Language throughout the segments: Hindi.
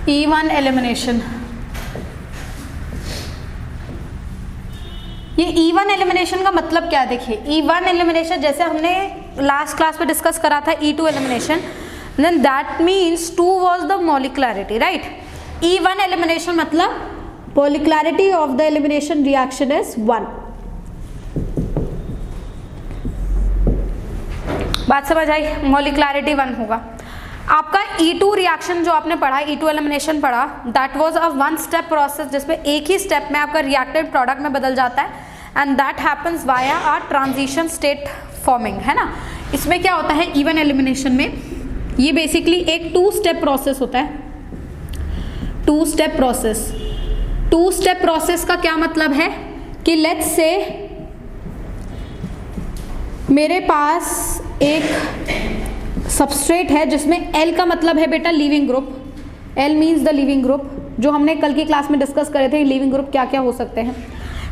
E1 एलिमिनेशन, ये E1 एलिमिनेशन का मतलब क्या है? देखिए E1 एलिमिनेशन जैसे हमने लास्ट क्लास में डिस्कस करा था E2 elimination, then that means 2 was the molecularity, right. E1 elimination मतलब molecularity of the elimination reaction is 1। बात समझ आई? मॉलिक्युलरिटी 1 होगा। आपका E2 रिएक्शन जो आपने पढ़ा, E2 एलिमिनेशन पढ़ा, that was a 1 step process जिसमें एक ही स्टेप में आपका रिएक्टेड प्रोडक्ट में बदल जाता है, and that happens via a transition state forming, है ना। इसमें क्या होता है E1 एलिमिनेशन में, ये बेसिकली एक 2 स्टेप प्रोसेस होता है। 2 स्टेप प्रोसेस, 2 स्टेप प्रोसेस का क्या मतलब है कि लेट्स से मेरे पास एक सबस्ट्रेट है जिसमें L का मतलब है बेटा leaving group, L means the leaving group, जो हमने कल की क्लास में डिस्कस करे थे लीविंग ग्रुप क्या क्या हो सकते हैं।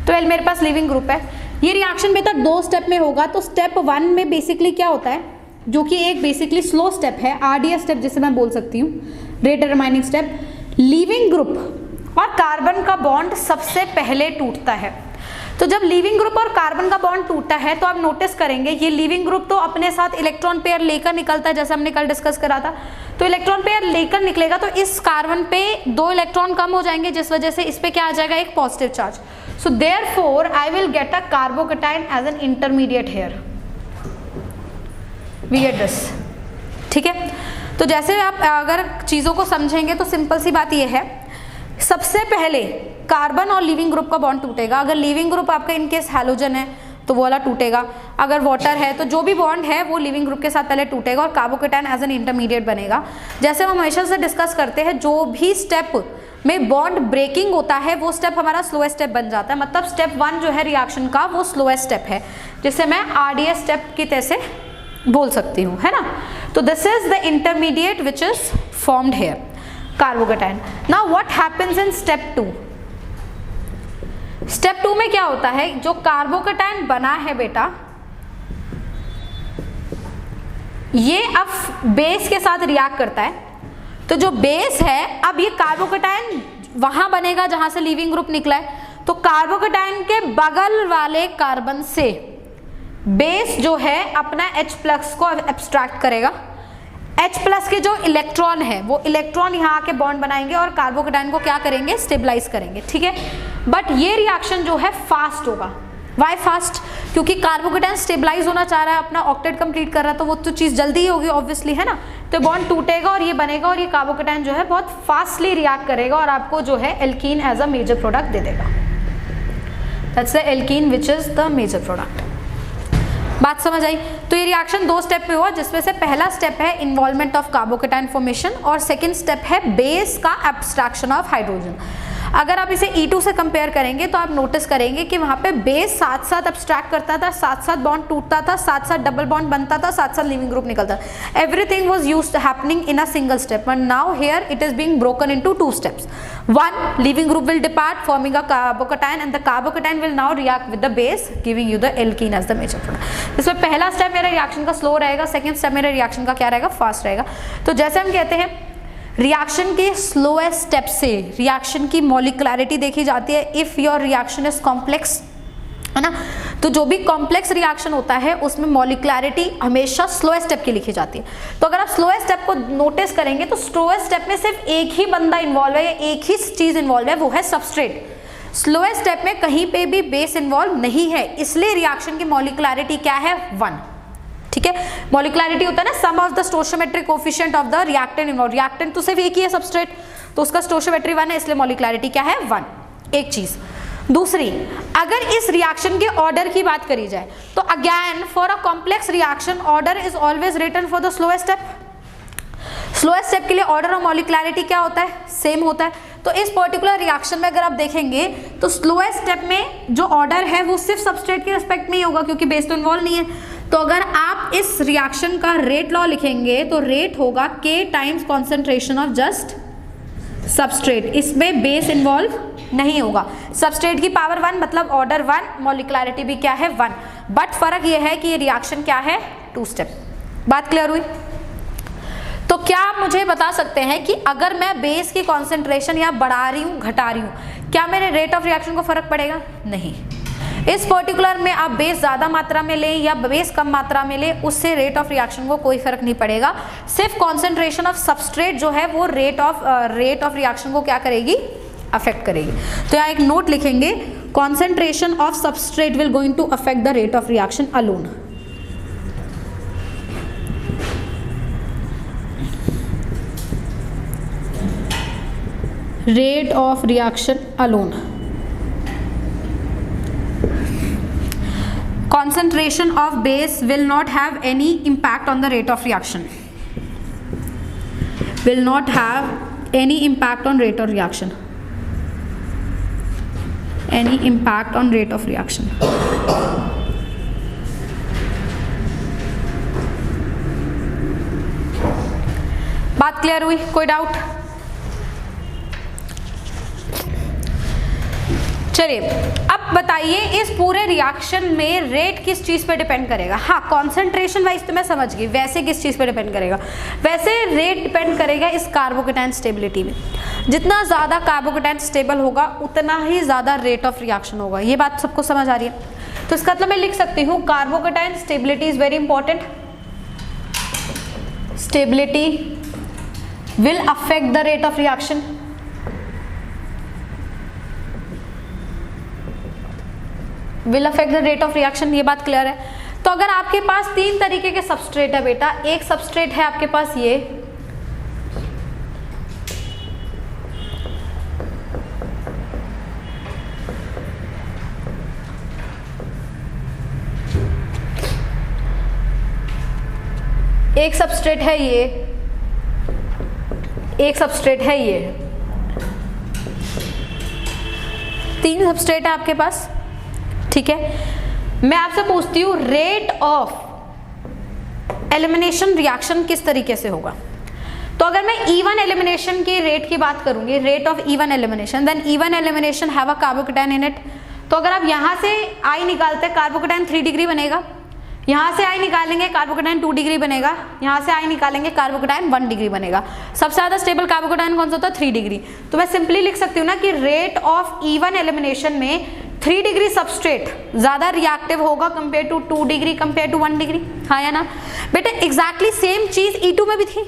तो L मेरे पास लीविंग ग्रुप है। ये रिएक्शन बेटा 2 स्टेप में होगा। तो स्टेप 1 में बेसिकली क्या होता है, जो कि एक बेसिकली स्लो स्टेप है, RDS स्टेप जिसे मैं बोल सकती हूँ, rate determining step, leaving group और कार्बन का बॉन्ड सबसे पहले टूटता है। तो जब लीविंग ग्रुप और कार्बन का बॉन्ड टूटता है तो आप नोटिस करेंगे ये लीविंग ग्रुप तो अपने साथ इलेक्ट्रॉन पेयर लेकर निकलता है, जैसे हमने कल डिस्कस करा था। तो इलेक्ट्रॉन पेयर लेकर निकलेगा तो इस कार्बन पे 2 इलेक्ट्रॉन कम हो जाएंगे, जिस वजह से इस पे क्या आ जाएगा, एक positive charge. So therefore I will get a carbocation as an intermediate here. We get this, ठीक है। तो जैसे आप अगर चीजों को समझेंगे तो सिंपल सी बात यह है, सबसे पहले कार्बन और लीविंग ग्रुप का बॉन्ड टूटेगा। अगर लीविंग ग्रुप आपका इनकेस हैलोजन है तो वो वाला टूटेगा, अगर वाटर है तो जो भी बॉन्ड है वो लीविंग ग्रुप के साथ पहले टूटेगा और कार्बोकेटाइन एज एन इंटरमीडिएट बनेगा। जैसे हम हमेशा से डिस्कस करते हैं, जो भी स्टेप में बॉन्ड ब्रेकिंग होता है वो स्टेप हमारा स्लोएस्ट स्टेप बन जाता है। मतलब स्टेप 1 जो है रिएक्शन का वो स्लोएस्ट स्टेप है, जिसे मैं RDS स्टेप की तरह से बोल सकती हूँ, है ना। तो this is the intermediate which is formed here, carbocation. Now what happens in step 2? Step 2 में क्या होता है, जो कार्बोकेटाइन बना है बेटा, ये अब बेस के साथ रिएक्ट करता है। तो जो बेस है, अब ये कार्बोकेटाइन वहां बनेगा जहां से लीविंग ग्रुप निकला है। तो कार्बोकेटाइन के बगल वाले कार्बन से बेस जो है अपना H+ को एब्स्ट्रैक्ट करेगा। H+ के जो इलेक्ट्रॉन है वो इलेक्ट्रॉन यहाँ आके बॉन्ड बनाएंगे और कार्बोकेटाइन को क्या करेंगे, स्टेबलाइज करेंगे, ठीक है। बट ये रिएक्शन जो है फास्ट होगा। Why fast? क्योंकि कार्बोकेटाइन स्टेबलाइज होना चाह रहा है, अपना ऑक्टेट कंप्लीट कर रहा है, तो वो तो चीज़ जल्दी ही होगी ऑब्वियसली, है ना। तो बॉन्ड टूटेगा और ये बनेगा और ये कार्बोकेटाइन जो है बहुत फास्टली रिएक्ट करेगा और आपको जो है alkene as a major product दे देगा। That's the alkene which is the major product. बात समझ आई? तो ये रिएक्शन 2 स्टेप पे हुआ, जिसमें से पहला स्टेप है इन्वॉल्वमेंट ऑफ कार्बोकेटाइन फॉर्मेशन और सेकंड स्टेप है बेस का एब्स्ट्रैक्शन ऑफ हाइड्रोजन। अगर आप इसे E2 से कंपेयर करेंगे तो आप नोटिस करेंगे कि वहाँ पे बेस साथ साथ एब्स्ट्रैक्ट करता था, साथ साथ बॉन्ड टूटता था, साथ साथ डबल बॉन्ड बनता था, साथ साथ लीविंग ग्रुप निकलता था। Everything was used happening in a single step, but now here it is being broken into 2 steps. 1, leaving group will depart forming a carbocation and the carbocation will now react with the base giving you the alkene as the major product. इसमें पहला स्टेप मेरा रिएक्शन का स्लो रहेगा, सेकंड स्टेप मेरा रिएक्शन का क्या रहेगा, फास्ट रहेगा। तो जैसे हम कहते हैं रिएक्शन के स्लोएस्ट स्टेप से रिएक्शन की मॉलिक्युलरिटी देखी जाती है if your reaction is complex, है ना। तो जो भी कॉम्प्लेक्स रिएक्शन होता है उसमें मॉलिक्युलरिटी हमेशा स्लोएस्ट स्टेप की लिखी जाती है। तो अगर आप स्लोएस्ट स्टेप को नोटिस करेंगे तो स्लोएस्ट स्टेप में सिर्फ एक ही बंदा इन्वॉल्व है या एक ही चीज इन्वॉल्व है, वो है सबस्ट्रेट। स्लोएस्ट स्टेप में कहीं पे भी बेस इन्वॉल्व नहीं है, इसलिए रिएक्शन की मॉलिक्युलरिटी क्या है, 1, ठीक है। मॉलिक्युलरिटी होता है ना sum of the stoichiometric coefficient of the reactant involve. Reactant तो सिर्फ एक ही है सबस्ट्रेट, तो उसका स्टोइचियोमेट्री 1 है, इसलिए मॉलिक्युलरिटी क्या है, 1। एक चीज। दूसरी, अगर इस रिएक्शन के ऑर्डर की बात करी जाए तो again for a complex reaction order is always written for the slowest step. Slowest step के लिए ऑर्डर और मॉलिक्युलरिटी क्या होता है, सेम होता है। तो इस पर्टिकुलर रिएक्शन में अगर आप देखेंगे तो स्लोएस्ट स्टेप में जो ऑर्डर है वो सिर्फ सबस्ट्रेट के रिस्पेक्ट में ही होगा, क्योंकि बेस तो इन्वॉल्व नहीं है। तो अगर आप इस रिएक्शन का रेट लॉ लिखेंगे तो रेट होगा K times concentration of just substrate. इसमें बेस इन्वॉल्व नहीं होगा। सबस्ट्रेट की पावर 1 मतलब ऑर्डर 1, मॉलिक्युलरिटी भी क्या है, 1। बट फर्क यह है कि ये रिएक्शन क्या है, 2 स्टेप। बात क्लियर हुई? तो क्या आप मुझे बता सकते हैं कि अगर मैं बेस की कॉन्सेंट्रेशन या बढ़ा रही हूँ घटा रही हूँ, क्या मेरे रेट ऑफ रिएक्शन को फर्क पड़ेगा? नहीं। इस पर्टिकुलर में आप बेस ज़्यादा मात्रा में लें या बेस कम मात्रा में लें, उससे रेट ऑफ रिएक्शन को कोई फर्क नहीं पड़ेगा। सिर्फ कॉन्सेंट्रेशन ऑफ सबस्ट्रेट जो है वो रेट ऑफ रिएक्शन को क्या करेगी? अफेक्ट करेगी। तो यहाँ एक नोट लिखेंगे, concentration of substrate will going to affect the rate of reaction alone. Rate of reaction alone. Concentration of base will not have any impact on the rate of reaction. Will not have any impact on rate of reaction. Any impact on rate of reaction. बात क्लियर हुई? कोई डाउट? चलिए अब बताइए इस पूरे रिएक्शन में रेट किस चीज पे डिपेंड करेगा? हाँ, कॉन्सेंट्रेशन वाइज तो मैं समझ गई, वैसे किस चीज पे डिपेंड करेगा? वैसे रेट डिपेंड करेगा इस कार्बोकेटायन स्टेबिलिटी में। जितना ज्यादा कार्बोकेटायन स्टेबल होगा उतना ही ज्यादा रेट ऑफ रिएक्शन होगा। ये बात सबको समझ आ रही है? तो इसका मतलब मैं लिख सकती हूँ carbocation stability is very important. Stability will affect the rate of reaction. Will affect the rate of reaction. ये बात क्लियर है? तो अगर आपके पास तीन तरीके के सबस्ट्रेट है बेटा, एक सबस्ट्रेट है आपके पास ये, एक सबस्ट्रेट है ये, एक सबस्ट्रेट है ये, तीन सबस्ट्रेट है आपके पास, ठीक है। मैं आपसे पूछती हूँ रेट ऑफ एलिमिनेशन रिएक्शन किस तरीके से होगा? तो अगर मैं E1 एलिमिनेशन की रेट की बात करूंगी, rate of E1 elimination, then E1 elimination have a carbocation in it. तो अगर आप यहां से I निकालते हैं, कार्बोकेटायन 3 डिग्री बनेगा। यहां से I निकालेंगे, कार्बोकेटायन 2 डिग्री बनेगा। यहां से I निकालेंगे, कार्बोकेटायन 1 डिग्री बनेगा। सबसे ज्यादा स्टेबल कार्बोकेटायन कौन सा होता है? 3 डिग्री। तो मैं सिंपली लिख सकती हूँ ना कि रेट ऑफ E1 एलिमिनेशन में 3 डिग्री सबस्ट्रेट ज्यादा रिएक्टिव होगा compare to 2 degree compare to 1 degree. हाँ या ना बेटे? एग्जैक्टली सेम चीज E2 में भी थी।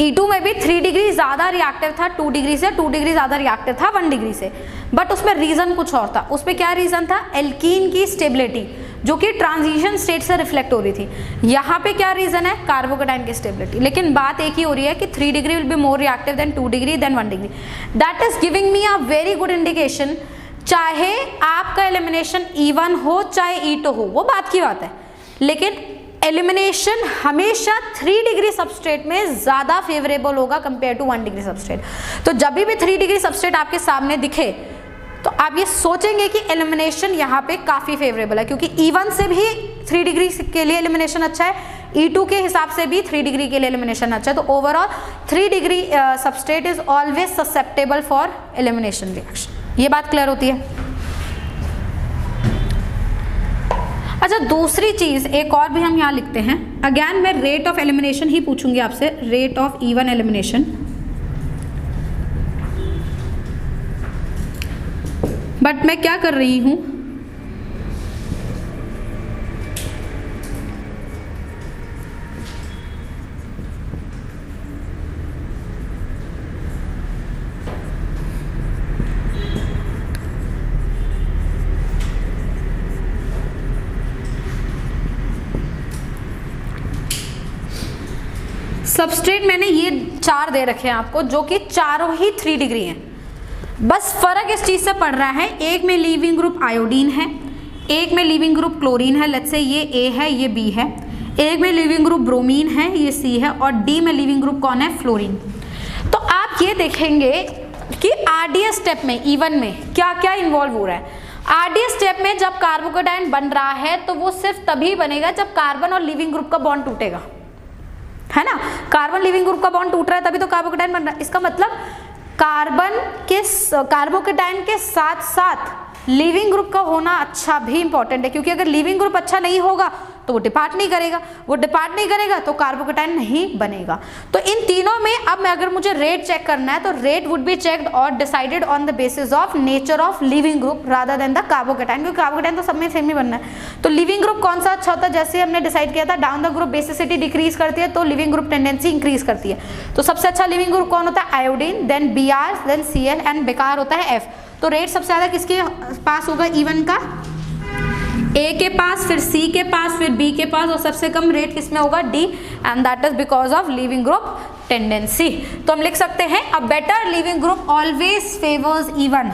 E2 में भी 3 डिग्री ज्यादा रिएक्टिव था 2 डिग्री से, 2 डिग्री ज्यादा रिएक्टिव था 1 डिग्री से, बट उसमें रीजन कुछ और था। उसमें क्या रीजन था? एल्कीन की स्टेबिलिटी जो कि ट्रांजिशन स्टेट से रिफ्लेक्ट हो रही थी। यहाँ पे क्या रीजन है? कार्बोकेटायन की स्टेबिलिटी। लेकिन बात एक ही हो रही है कि 3 degree will be more reactive than 2 degree than 1 degree. That is giving me a very good indication. चाहे आपका एलिमिनेशन E1 हो चाहे E2 हो, वो बात की बात है, लेकिन एलिमिनेशन हमेशा 3 डिग्री सबस्ट्रेट में ज्यादा फेवरेबल होगा कंपेयर टू 1 डिग्री सबस्ट्रेट। तो जब भी 3 डिग्री सबस्ट्रेट आपके सामने दिखे तो आप ये सोचेंगे कि एलिमिनेशन यहाँ पे काफी फेवरेबल है, क्योंकि E1 से भी 3 डिग्री के लिए एलिमिनेशन अच्छा है, E2 के हिसाब से भी 3 डिग्री के लिए एलिमिनेशन अच्छा है। तो overall 3 degree substrate is always susceptible for elimination reaction. ये बात क्लियर होती है? अच्छा, दूसरी चीज एक और भी हम यहाँ लिखते हैं। अगेन मैं रेट ऑफ एलिमिनेशन ही पूछूंगी आपसे, rate of E1 elimination. But मैं क्या कर रही हूं, सबस्ट्रेट मैंने ये 4 दे रखे हैं आपको, जो कि चारों ही 3 डिग्री हैं। बस फर्क इस चीज से पड़ रहा है, एक में लीविंग ग्रुप आयोडीन है, एक में लीविंग ग्रुप क्लोरीन है, लेट्स से ये A है ये B है, एक में लीविंग ग्रुप ब्रोमीन है ये C है, और D में लीविंग ग्रुप कौन है? फ्लोरीन। तो आप ये देखेंगे कि RDS स्टेप में E1 में क्या क्या इन्वॉल्व हो रहा है। RDS स्टेप में जब कार्बोकेटायन बन रहा है तो वो सिर्फ तभी बनेगा जब कार्बन और लीविंग ग्रुप का बॉन्ड टूटेगा, है ना? कार्बन लीविंग ग्रुप का बॉन्ड टूट रहा है तभी तो कार्बोकेटायन बन रहा है। इसका मतलब कार्बोकेटायन के साथ साथ लीविंग ग्रुप का होना अच्छा भी इंपॉर्टेंट है, क्योंकि अगर लीविंग ग्रुप अच्छा नहीं होगा तो वो डिपार्ट नहीं करेगा, वो डिपार्ट नहीं करेगा तो कार्बोकेटाइन नहीं बनेगा। तो इन तीनों में अब मैं अगर मुझे रेट चेक करना है तो रेट वुड बी चेक्ड और decided on the basis of nature of leaving group rather than the carbocation, क्योंकि कार्बोकेटाइन तो सब में सेम ही बनना है। तो लीविंग ग्रुप कौन सा अच्छा होता है, जैसे हमने डिसाइड किया था down the group basicity decrease करती है तो लिविंग ग्रुप टेंडेंसी इंक्रीज करती है। तो सबसे अच्छा लिविंग ग्रुप कौन होता है, iodine, then Br, then Cl and बेकार होता है F। तो रेट सबसे ज्यादा किसके पास होगा, E1 का, A के पास, फिर C के पास, फिर B के पास, और सबसे कम रेट किसमें होगा, D, and that is because of leaving group tendency. तो हम लिख सकते हैं a better leaving group always favours E1।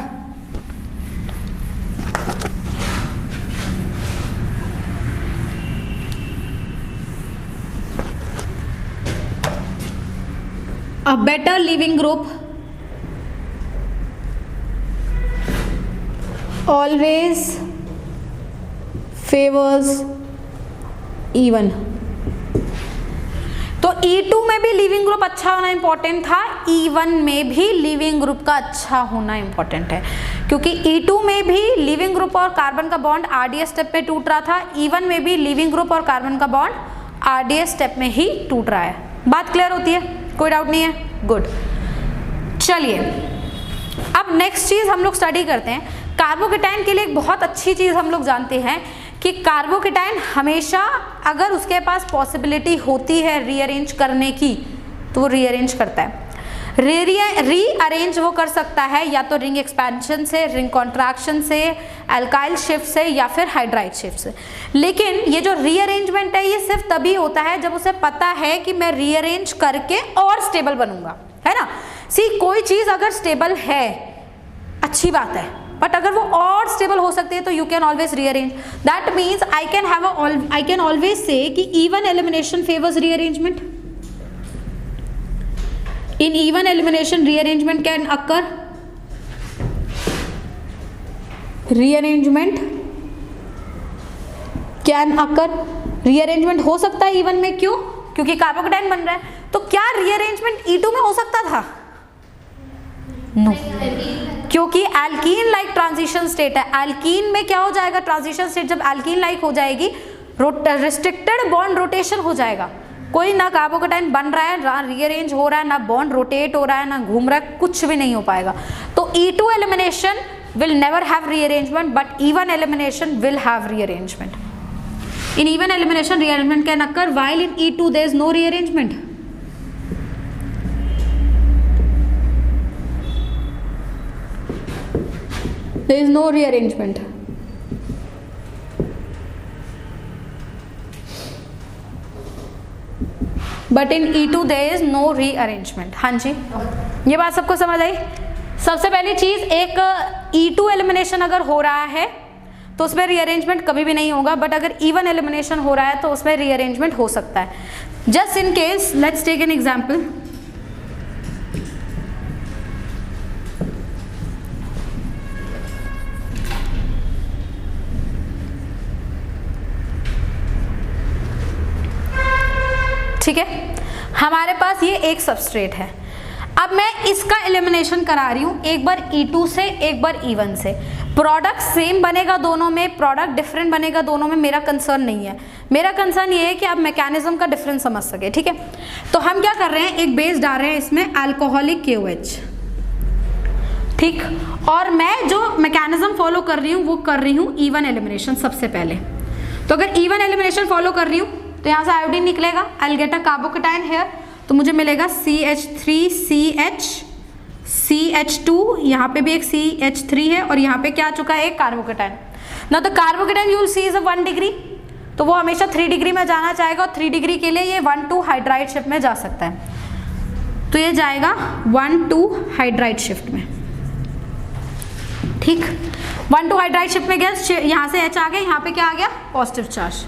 A better living group always favors E1। तो E2 में भी लिविंग ग्रुप अच्छा होना इंपॉर्टेंट था, E1 में भी लिविंग ग्रुप का अच्छा होना इंपॉर्टेंट है, क्योंकि E2 में भी लिविंग ग्रुप और कार्बन का बॉन्ड RDS स्टेप पे टूट रहा था, E1 में भी लिविंग ग्रुप और कार्बन का बॉन्ड RDS स्टेप में ही टूट रहा है। बात क्लियर होती है, कोई डाउट नहीं है, गुड। चलिए अब नेक्स्ट चीज हम लोग स्टडी करते हैं। कार्बोकेटाइन के लिए एक बहुत अच्छी चीज हम लोग जानते हैं कि कार्बोकेटाइन हमेशा अगर उसके पास पॉसिबिलिटी होती है रीअरेंज करने की तो वो रीअरेंज करता है। रीअरेंज वो कर सकता है या तो रिंग एक्सपेंशन से, रिंग कॉन्ट्रैक्शन से, अल्काइल शिफ्ट से, या फिर हाइड्राइड शिफ्ट से। लेकिन ये जो रीअरेंजमेंट है ये सिर्फ तभी होता है जब उसे पता है कि मैं रीअरेंज करके और स्टेबल बनूंगा, है ना। सी कोई चीज अगर स्टेबल है अच्छी बात है, बट अगर वो और स्टेबल हो सकती है तो you can always rearrange. That means I can always say कि even elimination favours rearrangement. In even elimination, rearrangement can occur. Rearrangement can occur. Rearrangement हो सकता है even में, क्यों? क्योंकि कार्बोकेटाइन बन रहा है। तो क्या rearrangement E2 में हो सकता था? No. क्योंकि एल्कीन लाइक ट्रांजिशन स्टेट है। एल्कीन में क्या हो जाएगा, ट्रांजिशन स्टेट जब एल्कीन लाइक हो जाएगी, रिस्ट्रिक्टेड बॉन्ड रोटेशन हो जाएगा। कोई ना कार्बोकेटाइन बन रहा है, ना रीअरेंज हो रहा है, ना बॉन्ड रोटेट हो रहा है, ना घूम रहा है, कुछ भी नहीं हो पाएगा। तो E2 elimination will never have rearrangement, but even elimination will have rearrangement. In even elimination, rearrangement can occur, while in E2 there is no rearrangement. There is no rearrangement. But in E2 there is no rearrangement। हाँ जी, ये बात सबको समझ आई। सबसे पहली चीज, एक E2 एलिमिनेशन अगर हो रहा है तो उसमें रीअरेंजमेंट कभी भी नहीं होगा, बट अगर इवन एलिमिनेशन हो रहा है तो उसमें रीअरेंजमेंट हो सकता है। Just in case let's take an example. ठीक है, हमारे पास ये एक सबस्ट्रेट है, अब मैं इसका एलिमिनेशन करा रही हूँ, एक बार E2 से एक बार E1 से। प्रोडक्ट सेम बनेगा दोनों में, प्रोडक्ट डिफरेंट बनेगा दोनों में, मेरा कंसर्न नहीं है। मेरा कंसर्न ये है कि आप मैकेनिज्म का डिफरेंस समझ सके। ठीक है, तो हम क्या कर रहे हैं, एक बेस डाल रहे हैं इसमें अल्कोहलिक KOH, ठीक, और मैं जो मैकेनिज्म फॉलो कर रही हूँ वो कर रही हूँ E1 एलिमिनेशन सबसे पहले। तो अगर E1 एलिमिनेशन फॉलो कर रही हूँ तो यहाँ से आयोडीन निकलेगा, I will get a carbocation here, तो मुझे मिलेगा CH3CH CH2, यहाँ पे भी एक CH3 है और यहाँ पे क्या आ चुका है, एक कार्बोकेटाइन। ना तो carbocation you will see is 1 degree, तो वो हमेशा 3 डिग्री में जाना चाहेगा और 3 डिग्री के लिए ये 1,2 हाइड्राइड शिफ्ट में जा सकता है, तो ये जाएगा 1,2 हाइड्राइड शिफ्ट में। ठीक, 1,2 हाइड्राइड शिफ्ट में गया, यहाँ से H आ गया, यहाँ पे क्या आ गया, positive charge.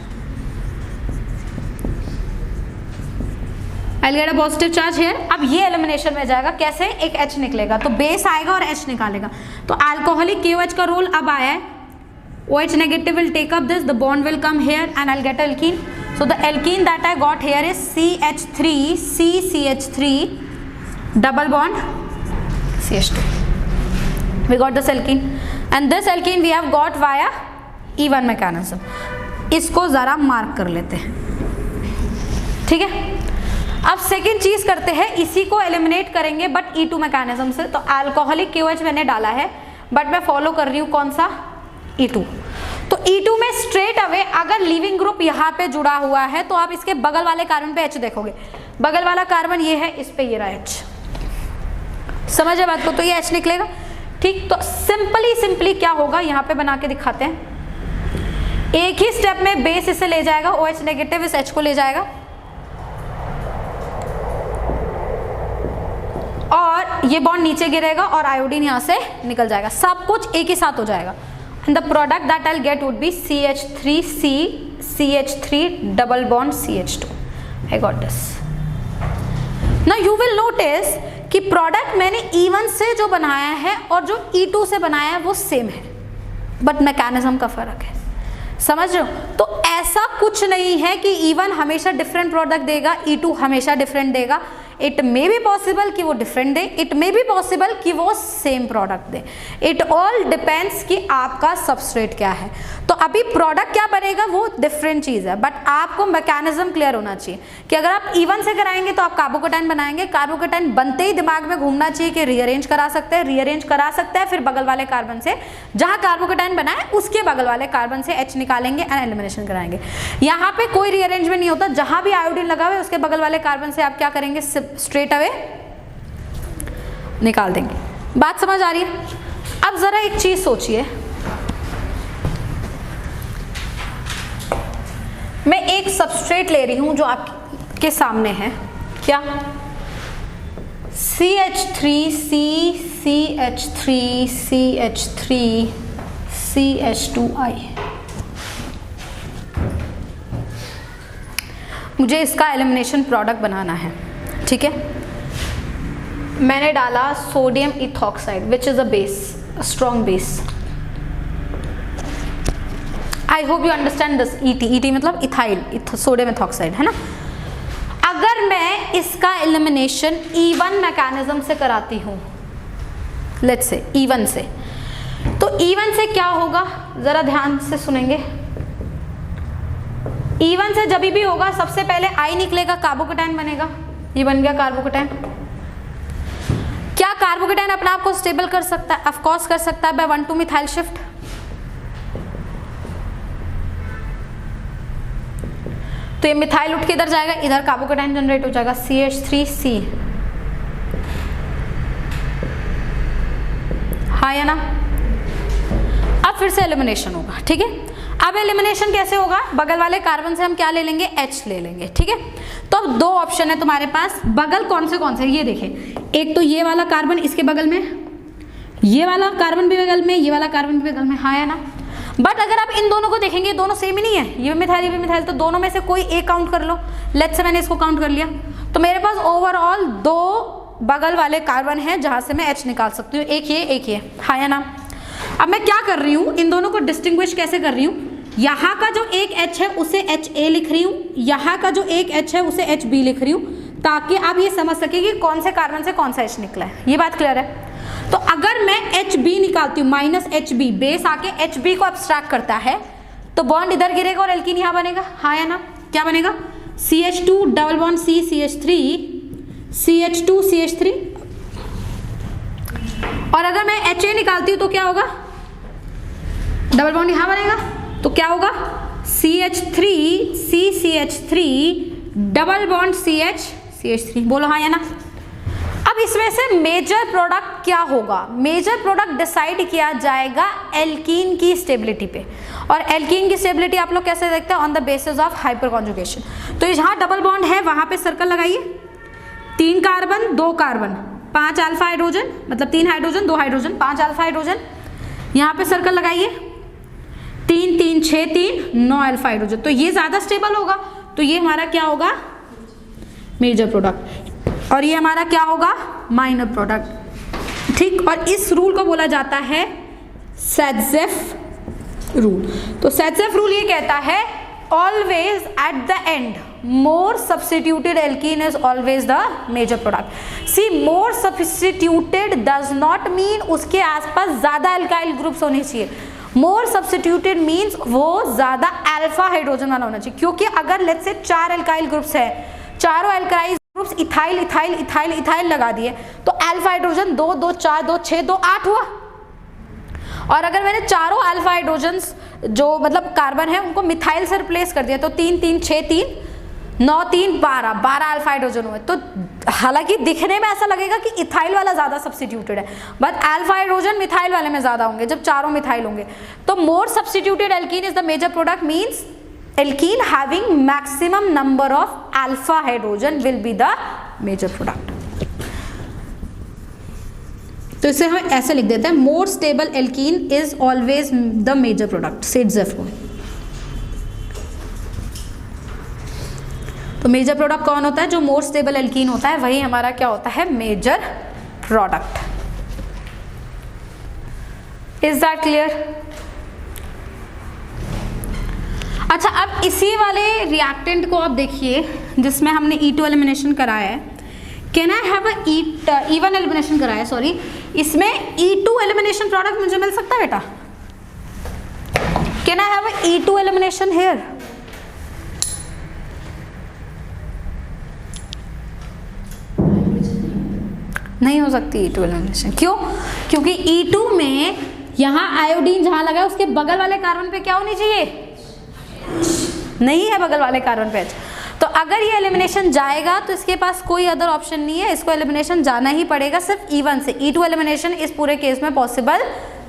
I'll get a positive charge here। अब ये एलिमिनेशन में जाएगा, कैसे, एक H निकलेगा, तो बेस आएगा और H निकालेगा, तो अल्कोहलिक KOH का रोल अब आया है, OH negative will take up this, the bond will come here and I'll get alkene। So the alkene that I got here is CH3 CCH3 double bond CH2, we got this alkene। And this alkene we have got via E1 mechanism. इसको जरा मार्क कर लेते हैं, ठीक है। अब सेकेंड चीज करते हैं, इसी को एलिमिनेट करेंगे बट E2 मैकेनिज्म से। तो अल्कोहलिक QH मैंने डाला है बट मैं फॉलो कर रही हूँ कौन सा, E2। तो E2 में स्ट्रेट अवे अगर लीविंग ग्रुप यहाँ पे जुड़ा हुआ है तो आप इसके बगल वाले कार्बन पे H देखोगे, बगल वाला कार्बन ये है, इस पे ये रहा H, समझ है बात को, तो ये H निकलेगा, ठीक। तो सिंपली क्या होगा, यहाँ पे बना के दिखाते हैं। एक ही स्टेप में बेस इसे ले जाएगा, OH नेगेटिव इस H को ले जाएगा और ये बॉन्ड नीचे गिरेगा और आयोडीन यहाँ से निकल जाएगा, सब कुछ एक ही साथ हो जाएगा। And the product that I'll get would be CH3C CH3 double bond CH2. I got this. Now you will notice कि प्रोडक्ट मैंने E1 से जो बनाया है और जो E2 से बनाया है वो सेम है, बट मैकेनिज्म का फर्क है, समझ रहे हो। तो ऐसा कुछ नहीं है कि E1 हमेशा डिफरेंट प्रोडक्ट देगा, E2 हमेशा डिफरेंट देगा। इट मे बी पॉसिबल कि वो different they, it may be possible कि वो same product they. It all depends कि आपका सबस्ट्रेट क्या है। तो अभी प्रोडक्ट क्या बनेगा वो डिफरेंट चीज है, बट आपको मैकेनिज्म क्लियर होना चाहिए कि अगर आप E1 से कराएंगे तो आप कार्बोकेटाइन बनाएंगे, कार्बोकेटाइन बनते ही दिमाग में घूमना चाहिए कि रीअरेंज करा सकते हैं, रीअरेंज करा सकते हैं, फिर बगल वाले कार्बन से जहां कार्बोकेटाइन बना है उसके बगल वाले कार्बन से H निकालेंगे एंड एलिमिनेशन कराएंगे। यहाँ पे कोई रीअरेंजमेंट नहीं होता, जहां भी आयोडीन लगा हुआ है उसके बगल वाले कार्बन से आप क्या करेंगे, स्ट्रेट अवे निकाल देंगे। बात समझ आ रही है। अब जरा एक चीज सोचिए, मैं एक सबस्ट्रेट ले रही हूं जो आपके सामने है, क्या, CH3C CH3 CH3 CH2I। मुझे इसका एलिमिनेशन प्रोडक्ट बनाना है, ठीक है। मैंने डाला sodium ethoxide which is a base, strong base. I hope you understand this. ET मतलब इथाइल, सोडियम इथॉक्साइड है ना। अगर मैं इसका एलिमिनेशन E1 मैकेनिज्म से कराती हूं, लेट्स से E1 से, तो E1 से क्या होगा, जरा ध्यान से सुनेंगे। E1 से जब भी होगा सबसे पहले I निकलेगा, कार्बोकेटाइन बनेगा, ये बन गया कार्बोकेटाइन। क्या कार्बोकेटाइन अपने आप को स्टेबल कर सकता है? ऑफ कोर्स कर सकता है, बाय 1,2 मिथाइल शिफ्ट। तो ये मिथाइल उठ के इधर जाएगा, इधर कार्बोकेटाइन जनरेट हो जाएगा CH3C, हाँ या ना। अब फिर से एलिमिनेशन होगा, ठीक है। अब एलिमिनेशन कैसे होगा, बगल वाले कार्बन से हम क्या ले लेंगे, H ले लेंगे, ठीक है। तो अब दो ऑप्शन है तुम्हारे पास, बगल कौन से ये देखें, एक तो ये वाला कार्बन इसके बगल में, ये वाला कार्बन भी बगल में, ये वाला कार्बन भी बगल में, हाँ या ना। बट अगर आप इन दोनों को देखेंगे, दोनों सेम ही नहीं है, ये भी मिथाइल, ये भी मिथाइल, तो दोनों में से कोई एक काउंट कर लो। लेट्स से मैंने इसको काउंट कर लिया, तो मेरे पास ओवरऑल 2 बगल वाले कार्बन हैं जहां से मैं H निकाल सकती हूँ, एक ये, हाँ या ना। अब मैं क्या कर रही हूँ, इन दोनों को डिस्टिंग्विश कैसे कर रही हूँ, यहाँ का जो एक H है उसे HA लिख रही हूँ, यहाँ का जो एक H है उसे HB लिख रही हूँ, ताकि आप ये समझ सके कि कौन से कार्बन से कौन सा H निकला है। ये बात क्लियर है। तो अगर मैं HB निकालती हूँ, -HB, बेस आके HB को अब्स्ट्रैक्ट करता है, तो बॉन्ड इधर गिरेगा और एल्कीन यहाँ बनेगा, हाँ या ना। क्या बनेगा, CH2 double bond C CH3 CH2 CH3। और अगर मैं HA निकालती हूँ तो क्या होगा, डबल बॉन्ड यहाँ बनेगा, तो क्या होगा, CH3 C CH3 double bond CH CH3। बोलो हाँ या ना। अब इसमें से मेजर प्रोडक्ट क्या होगा, मेजर प्रोडक्ट डिसाइड किया जाएगा एल्कीन की स्टेबिलिटी पे। और एल्कीन की स्टेबिलिटी आप लोग कैसे देखते हैं, on the basis of hyper conjugation. तो जहाँ डबल बॉन्ड है वहां पे सर्कल लगाइए, 3 कार्बन 2 कार्बन 5 अल्फा हाइड्रोजन, मतलब 3 हाइड्रोजन 2 हाइड्रोजन 5 अल्फा हाइड्रोजन, यहाँ पे सर्कल लगाइए, 3 3 6 3 9 अल्फा हाइड्रोजन। तो ये ज्यादा स्टेबल होगा, तो ये हमारा क्या होगा, मेजर प्रोडक्ट, और ये हमारा क्या होगा, माइनर प्रोडक्ट, ठीक। और इस रूल को बोला जाता है सैडजेफ रूल। तो सैडजेफ रूल ये कहता है always at the end more substituted alkene is always the major product. See more substituted does not mean उसके आसपास ज्यादा एल्काइल ग्रुप्स होने चाहिए। मोर सब्स्टिट्यूटेड मीन्स वो ज्यादा अल्फा हाइड्रोजन वाला होना चाहिए, क्योंकि अगर लेट्स से 4 एल्काइल ग्रुप्स है, चारों alkyl groups ethyl ethyl ethyl ethyl लगा दिए तो अल्फा हाइड्रोजन 2 2 4 2 6 2 8 हुआ। और अगर मैंने चारों अल्फा हाइड्रोजन्स जो मतलब कार्बन है उनको मिथाइल से रिप्लेस कर दिया तो 3 3 6 3 9 3 12 12 अल्फा हाइड्रोजन हुए। तो हालांकि दिखने में ऐसा लगेगा कि इथाइल वाला ज्यादा सब्स्टिट्यूटेड है, बट अल्फा हाइड्रोजन मिथाइल वाले में ज्यादा होंगे जब चारों मिथाइल होंगे। तो more substituted alkene is the major product means alkene having maximum number of alpha hydrogen will be the major product. तो इसे हम ऐसे लिख देते हैं, more stable alkene is always the major product, Saytzeff. तो मेजर प्रोडक्ट कौन होता है? जो मोर स्टेबल एल्कीन होता है वही हमारा क्या होता है? Major product. Is that clear? अच्छा, अब इसी वाले रिएक्टेंट को आप देखिए जिसमें हमने E2 एलिमिनेशन कराया है। Can I have a E1 elimination कराया है, सॉरी, इसमें E2 एलिमिनेशन प्रोडक्ट मुझे मिल सकता है बेटा? Can I have a E2 elimination here? नहीं हो सकती E2 एलिमिनेशन। क्यों? क्योंकि E2 में यहाँ आयोडीन जहां लगा है उसके बगल वाले कार्बन पे क्या होनी चाहिए? नहीं है बगल वाले कार्बन पे H। तो अगर ये एलिमिनेशन जाएगा तो इसके पास कोई अदर ऑप्शन नहीं है, इसको एलिमिनेशन जाना ही पड़ेगा सिर्फ E1 से। E2 एलिमिनेशन इस पूरे केस में पॉसिबल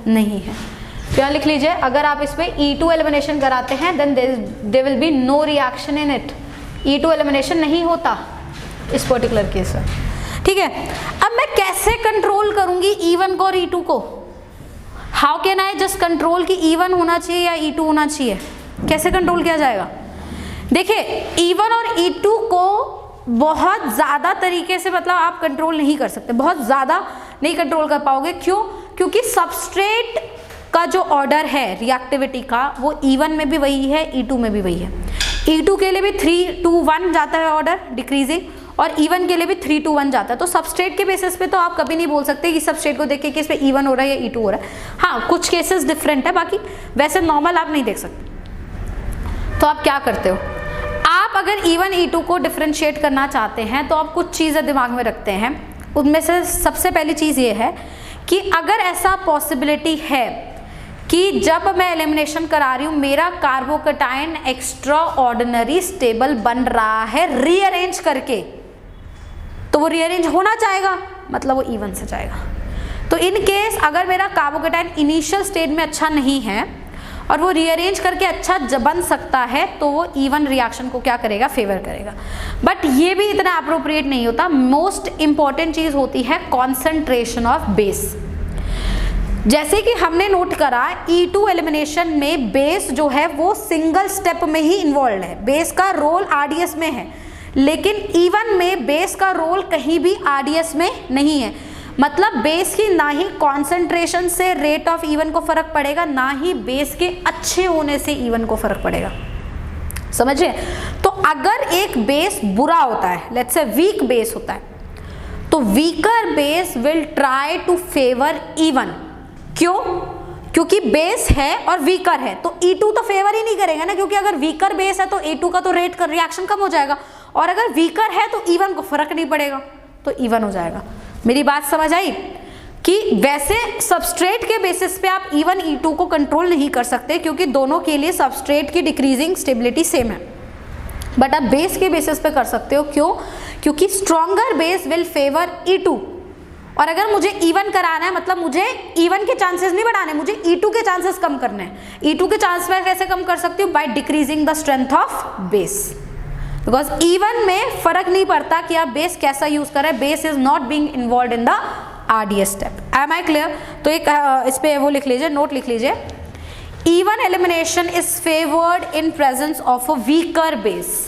नहीं है। तो यहाँ लिख लीजिए, अगर आप इस पे E2 एलिमिनेशन कराते हैं then there will be no reaction in it. E2 elimination नहीं होता इस पर्टिकुलर केस में, ठीक है। अब मैं कैसे कंट्रोल करूंगी E1 को और E2 को? How can I just control कि E1 होना चाहिए या E2 होना चाहिए? कैसे कंट्रोल किया जाएगा? देखिए, E1 और E2 को बहुत ज़्यादा तरीके से मतलब आप कंट्रोल नहीं कर सकते, बहुत ज़्यादा नहीं कंट्रोल कर पाओगे। क्यों? क्योंकि सबस्ट्रेट का जो ऑर्डर है रिएक्टिविटी का वो E1 में भी वही है, E2 में भी वही है। E2 के लिए भी 3 2 1 जाता है ऑर्डर डिक्रीजिंग, और E1 के लिए भी 3 2 1 जाता है। तो सबस्ट्रेट के बेसिस पे तो आप कभी नहीं बोल सकते कि सबस्ट्रेट को देख के कि इस पे E1 हो रहा है या E2 हो रहा है। हाँ, कुछ केसेस डिफरेंट है, बाकी वैसे नॉर्मल आप नहीं देख सकते। तो आप क्या करते हो? आप अगर E1 E2 को डिफरेंशिएट करना चाहते हैं तो आप कुछ चीज़ें दिमाग में रखते हैं। उनमें से सबसे पहली चीज़ ये है कि अगर ऐसा पॉसिबिलिटी है कि जब मैं एलिमिनेशन करा रही हूँ मेरा कार्बोकटायन एक्स्ट्रा ऑर्डिनरी स्टेबल बन रहा है रीअरेंज करके, तो वो रीअरेंज होना चाहेगा, मतलब वो E1 से जाएगा। तो इन केस अगर मेरा कार्बोकटायन इनिशियल स्टेज में अच्छा नहीं है और वो रीअरेंज करके अच्छा बन सकता है तो वो E1 रिएक्शन को क्या करेगा? फेवर करेगा। बट ये भी इतना अप्रोप्रिएट नहीं होता। मोस्ट इंपॉर्टेंट चीज होती है कॉन्सेंट्रेशन ऑफ बेस। जैसे कि हमने नोट करा E2 एलिमिनेशन में बेस जो है वो सिंगल स्टेप में ही इन्वॉल्व है, बेस का रोल RDS में है, लेकिन E1 में बेस का रोल कहीं भी RDS में नहीं है। मतलब बेस की ना ही कॉन्सेंट्रेशन से रेट ऑफ E1 को फर्क पड़ेगा, ना ही बेस के अच्छे होने से E1 को फर्क पड़ेगा। समझिए? तो अगर एक बेस बुरा होता है, लेट्स से वीक बेस होता है, तो weaker base will try to favour E1। क्यों? क्योंकि बेस है और वीकर है, तो E2 तो फेवर ही नहीं करेगा ना, क्योंकि अगर वीकर बेस है तो E2 का तो रेट का रिएक्शन कम हो जाएगा, और अगर वीकर है तो E1 को फर्क नहीं पड़ेगा, तो E1 हो जाएगा। मेरी बात समझ आई? कि वैसे सबस्ट्रेट के बेसिस पे आप E1 E2 को कंट्रोल नहीं कर सकते क्योंकि दोनों के लिए सबस्ट्रेट की डिक्रीजिंग स्टेबिलिटी सेम है, बट आप बेस के बेसिस पे कर सकते हो। क्यों? क्योंकि stronger base will favour E2, और अगर मुझे E1 कराना है मतलब मुझे E1 के चांसेस नहीं बढ़ाने, मुझे E2 के चांसेस कम करने हैं। E2 के चांस मैं कैसे कम कर सकती हूँ? By decreasing the strength of base, because E1 में फर्क नहीं पड़ता कि आप बेस कैसा यूज कर रहे हैं, base is not being involved in the RDS step. Am I clear? तो एक इस पे वो लिख लीजिए, नोट लिख लीजिए, E1 elimination is favoured in presence of a weaker base.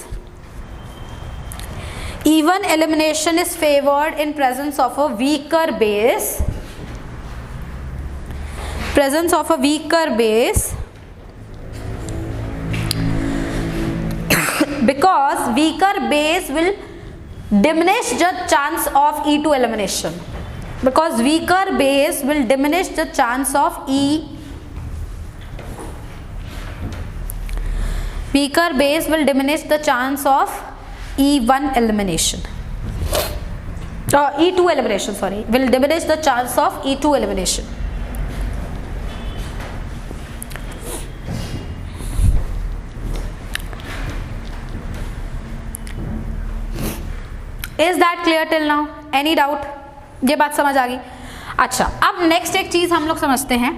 E1 elimination is favored in presence of a weaker base. Presence of a weaker base because weaker base will diminish the chance of E2 elimination. Because weaker base will diminish the chance of weaker base will diminish the chance of E1 elimination. E2 elimination, sorry, will diminish the chance of E2 elimination. Is that clear till now? Any doubt? ये बात समझ आ गई? अच्छा, अब नेक्स्ट एक चीज हम लोग समझते हैं।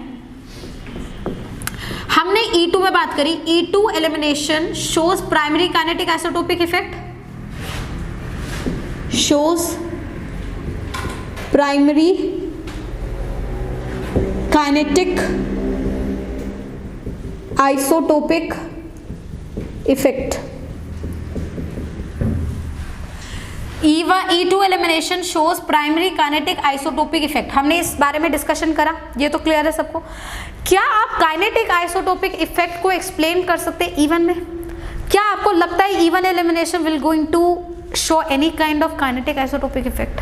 हमने E2 में बात करी, E2 elimination shows primary kinetic isotopic effect, shows primary kinetic isotopic effect. E2 elimination shows primary kinetic isotopic effect. हमने इस बारे में डिस्कशन करा, ये तो क्लियर है सबको। क्या आप काइनेटिक आइसोटोपिक इफेक्ट को एक्सप्लेन कर सकते हैं E1 में? क्या आपको लगता है E1 elimination will going to show any kind of kinetic isotopic effect?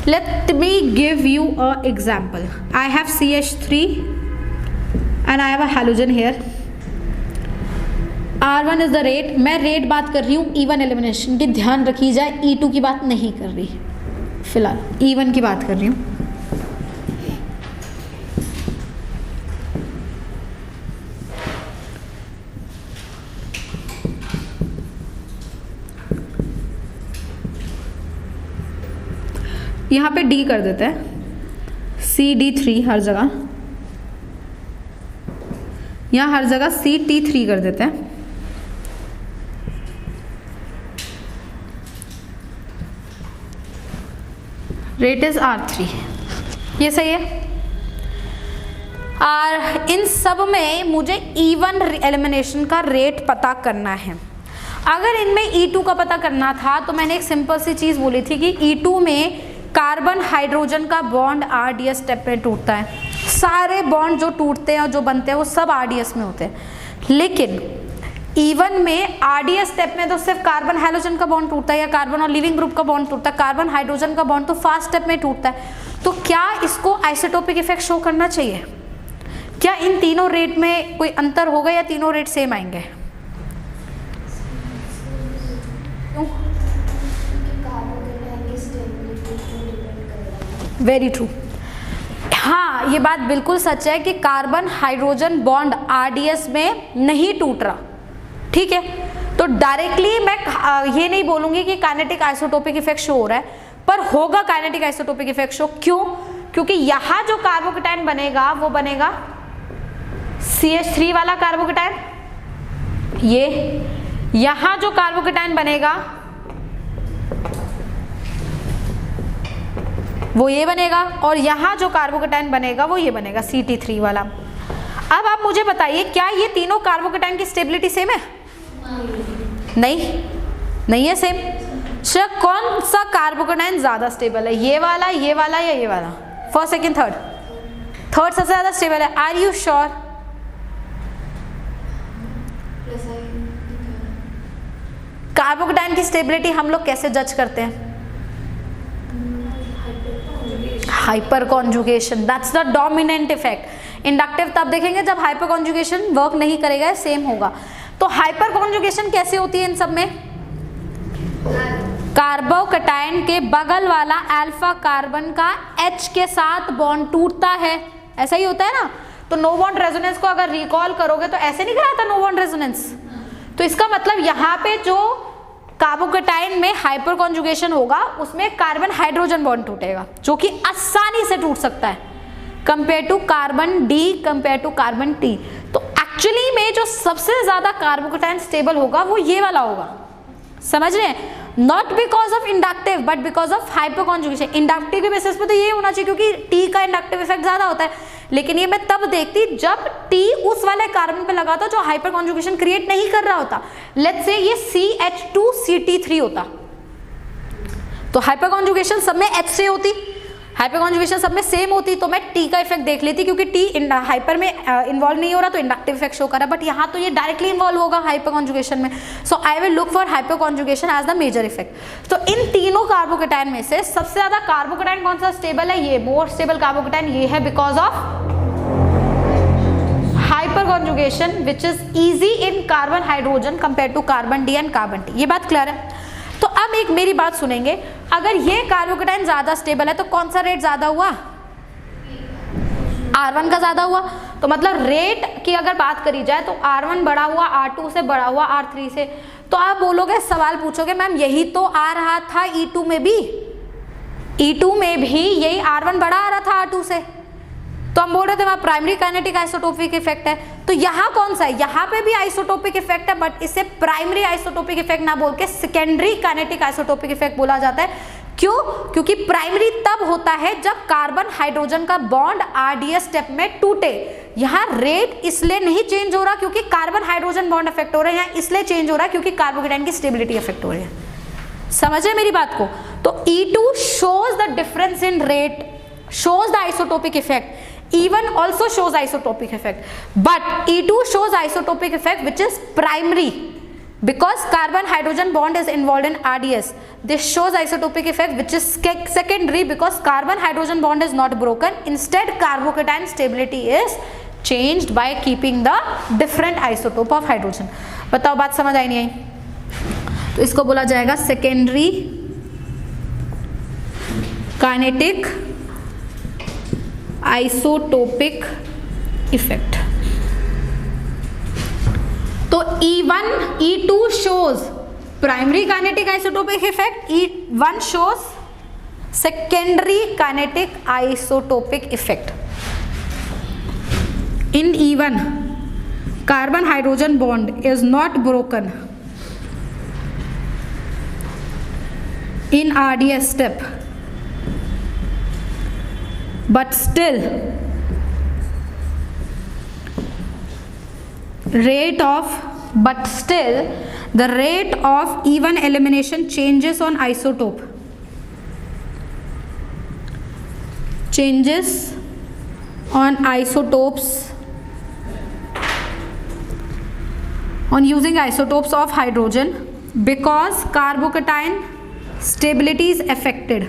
Let me give you an example. I have CH3 and I have a halogen here. R1 is the rate. मैं रेट बात कर रही हूँ E1 एलिमिनेशन की, ध्यान रखी जाए E2 की बात नहीं कर रही, फिलहाल E1 की बात कर रही हूँ। यहाँ पे D कर देते हैं, CD3 हर जगह, यहाँ हर जगह CT3 कर देते हैं। रेट इज R3, ये सही है। और इन सब में मुझे E1 एलिमिनेशन का रेट पता करना है। अगर इनमें E2 का पता करना था तो मैंने एक सिंपल सी चीज़ बोली थी कि E2 में कार्बन हाइड्रोजन का बॉन्ड RDS स्टेप में टूटता है। सारे बॉन्ड जो टूटते हैं और जो बनते हैं वो सब RDS में होते हैं। लेकिन E1 में RDS स्टेप में तो सिर्फ कार्बन हाइड्रोजन का बॉन्ड टूटता है या कार्बन और लिविंग ग्रुप का बॉन्ड टूटता है। कार्बन हाइड्रोजन का बॉन्ड तो फास्ट स्टेप में टूटता है। तो क्या इसको आइसोटोपिक इफेक्ट शो करना चाहिए? क्या इन तीनों रेट में कोई अंतर होगा या तीनों रेट सेम आएंगे? Very true. हाँ, ये बात बिल्कुल सच है कि कार्बन हाइड्रोजन बॉन्ड RDS में नहीं टूट रहा, ठीक है। तो डायरेक्टली मैं ये नहीं बोलूंगी कि काइनेटिक आइसोटोपिक इफेक्ट शो हो रहा है, पर होगा काइनेटिक आइसोटोपिक इफेक्ट शो। क्यों? क्योंकि यहाँ जो कार्बोकेटाइन बनेगा वो बनेगा CH3 वाला कार्बोकेटाइन, ये यहाँ जो कार्बोकेटाइन बनेगा वो ये बनेगा, और यहाँ जो कार्बोकेटाइन बनेगा वो ये बनेगा CT3 वाला। अब आप मुझे बताइए, क्या ये तीनों कार्बोकेटाइन की स्टेबिलिटी सेम है? नहीं है सेम। सर कौन सा कार्बोकेटाइन ज्यादा स्टेबल है, ये वाला या ये वाला? फर्स्ट, सेकंड, थर्ड सबसे ज्यादा स्टेबल है। Are you sure? कार्बोकेटाइन की स्टेबिलिटी हम लोग कैसे जज करते हैं? Hyperconjugation, that's the dominant effect. Inductive तब देखेंगे जब हाइपर कॉन्जुगेशन वर्क नहीं करेगा, सेम होगा। तो हाइपर कॉन्जुगेशन कैसे होती है इन सब में? कार्बोकेटाइन के बगल वाला अल्फा कार्बन का H के साथ बॉन्ड टूटता है, ऐसा ही होता है ना। तो नो बॉन्ड रेजोनेंस को अगर रिकॉल करोगे तो ऐसे नहीं कराता नो बॉन्ड रेजोनेंस। तो इसका मतलब यहाँ पे जो कार्बोकेटाइन में हाइपर कॉन्जुगेशन होगा उसमें कार्बन हाइड्रोजन बॉन्ड टूटेगा, जो कि आसानी से टूट सकता है compare to carbon D, compare to carbon T। तो एक्चुअली में जो सबसे ज्यादा कार्बोकेटाइन स्टेबल होगा वो ये वाला होगा, समझ रहे हैं? Not because of inductive but because of hyper conjugation. Inductive के बेसिस पे तो ये होना चाहिए क्योंकि T का इंडक्टिव इफेक्ट ज्यादा होता है, लेकिन ये मैं तब देखती जब T उस वाले कार्बन पे लगा था जो हाइपर कॉन्जुगेशन क्रिएट नहीं कर रहा होता। लेट्स से ये CH2CT3 होता तो हाइपर कॉन्जुगेशन सब में H से होती, हाइपर कॉन्जुगेशन सब में सेम होती तो मैं टी का इफेक्ट देख लेती, क्योंकि टी हाइपर में इन्वॉल्व नहीं हो रहा तो इंडक्टिव इफेक्ट शो कर रहा है, बट यहाँ तो ये डायरेक्टली इन्वॉल्व होगा हाइपर कॉन्जुगेशन में, so I will look for hyperconjugation as the major effect. तो इन तीनों कार्बोकेटाइन में से सबसे ज्यादा कार्बोकेटाइन कौन सा स्टेबल है, ये मोर स्टेबल कार्बोकेटाइन ये है, because of hyperconjugation which is easy in carbon hydrogen compare to carbon D and carbon T. ये बात क्लियर है। तो अब एक मेरी बात सुनेंगे, अगर ये कार्बोकेटाइन ज्यादा स्टेबल है तो कौन सा रेट ज्यादा हुआ, R1 का ज्यादा हुआ। तो मतलब रेट की अगर बात करी जाए तो R1 बड़ा हुआ R2 से, बड़ा हुआ R3 से। तो आप बोलोगे, सवाल पूछोगे मैम यही तो आ रहा था E2 में भी, E2 में भी यही R1 बड़ा आ रहा था R2 से, तो हम बोल रहे थे वहाँ प्राइमरी काइनेटिक आइसोटोपिक इफेक्ट है। तो यहाँ कौन सा है, यहाँ पे भी आइसोटोपिक इफेक्ट है, बट इसे प्राइमरी आइसोटोपिक इफेक्ट ना बोल के सेकेंडरी काइनेटिक आइसोटोपिक इफेक्ट बोला जाता है। क्यों, क्योंकि प्राइमरी तब होता है जब कार्बन हाइड्रोजन का बॉन्ड RDS स्टेप में टूटे। यहाँ रेट इसलिए नहीं चेंज हो रहा क्योंकि कार्बन हाइड्रोजन बॉन्ड इफेक्ट हो रहा है, यहाँ इसलिए चेंज हो रहा है क्योंकि कार्बोकेटाइन की स्टेबिलिटी इफेक्ट हो रही है। समझे मेरी बात को। तो E2 shows the difference in rate, shows the isotopic effect. E1 also shows isotopic effect, but E2 shows isotopic effect which is primary because carbon hydrogen bond is involved in RDS. This shows isotopic effect which is secondary because carbon hydrogen bond is not broken. Instead, carbocation stability is changed by keeping the different isotope of hydrogen. बताओ बात समझ आई नहीं आई? तो इसको बोला जाएगा secondary kinetic आइसोटोपिक इफेक्ट। तो E1 E2 shows primary kinetic isotopic effect, E1 shows secondary kinetic isotopic effect. In E1 carbon hydrogen bond is not broken in RDS step, but still the rate of E1 elimination changes on isotope, changes on isotopes, on using isotopes of hydrogen because carbocation stability is affected.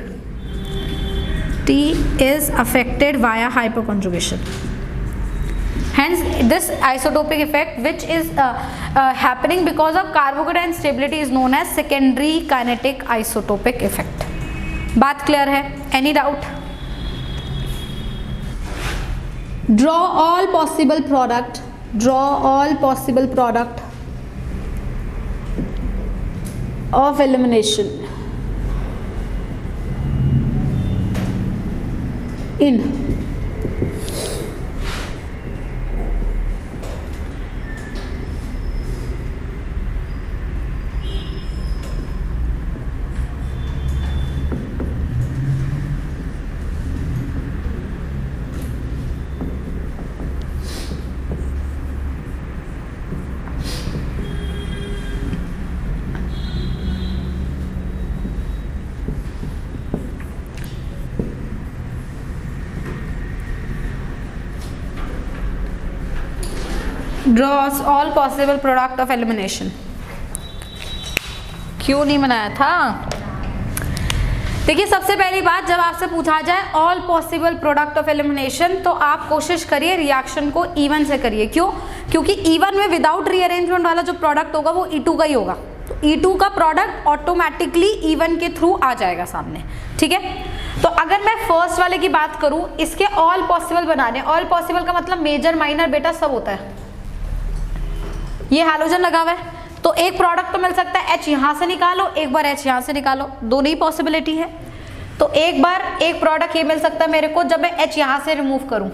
T is affected via hyperconjugation. Hence this isotopic effect which is happening because of carbocation stability is known as secondary kinetic isotopic effect. बात क्लियर है? Any doubt? Draw all possible product of elimination in draws all possible product of elimination. क्यों नहीं बनाया था? देखिए सबसे पहली बात, जब आपसे पूछा जाए all possible product of elimination तो आप कोशिश करिए रिएक्शन को E1 से करिए। क्यों? क्योंकि E1 में विदाउट रीअरेंजमेंट वाला जो प्रोडक्ट होगा वो E2 का ही होगा, तो E2 का प्रोडक्ट ऑटोमेटिकली E1 के थ्रू आ जाएगा सामने। ठीक है, तो अगर मैं फर्स्ट वाले की बात करूं, इसके ऑल पॉसिबल बनाने, ऑल पॉसिबल का मतलब मेजर माइनर बेटा सब होता है। ये हैलोजन लगा हुआ है तो एक प्रोडक्ट तो मिल सकता है, H यहाँ से निकालो, एक बार H यहाँ से निकालो, दोनों ही पॉसिबिलिटी है। तो एक बार एक प्रोडक्ट ये मिल सकता है मेरे को जब मैं H यहाँ से रिमूव करूं,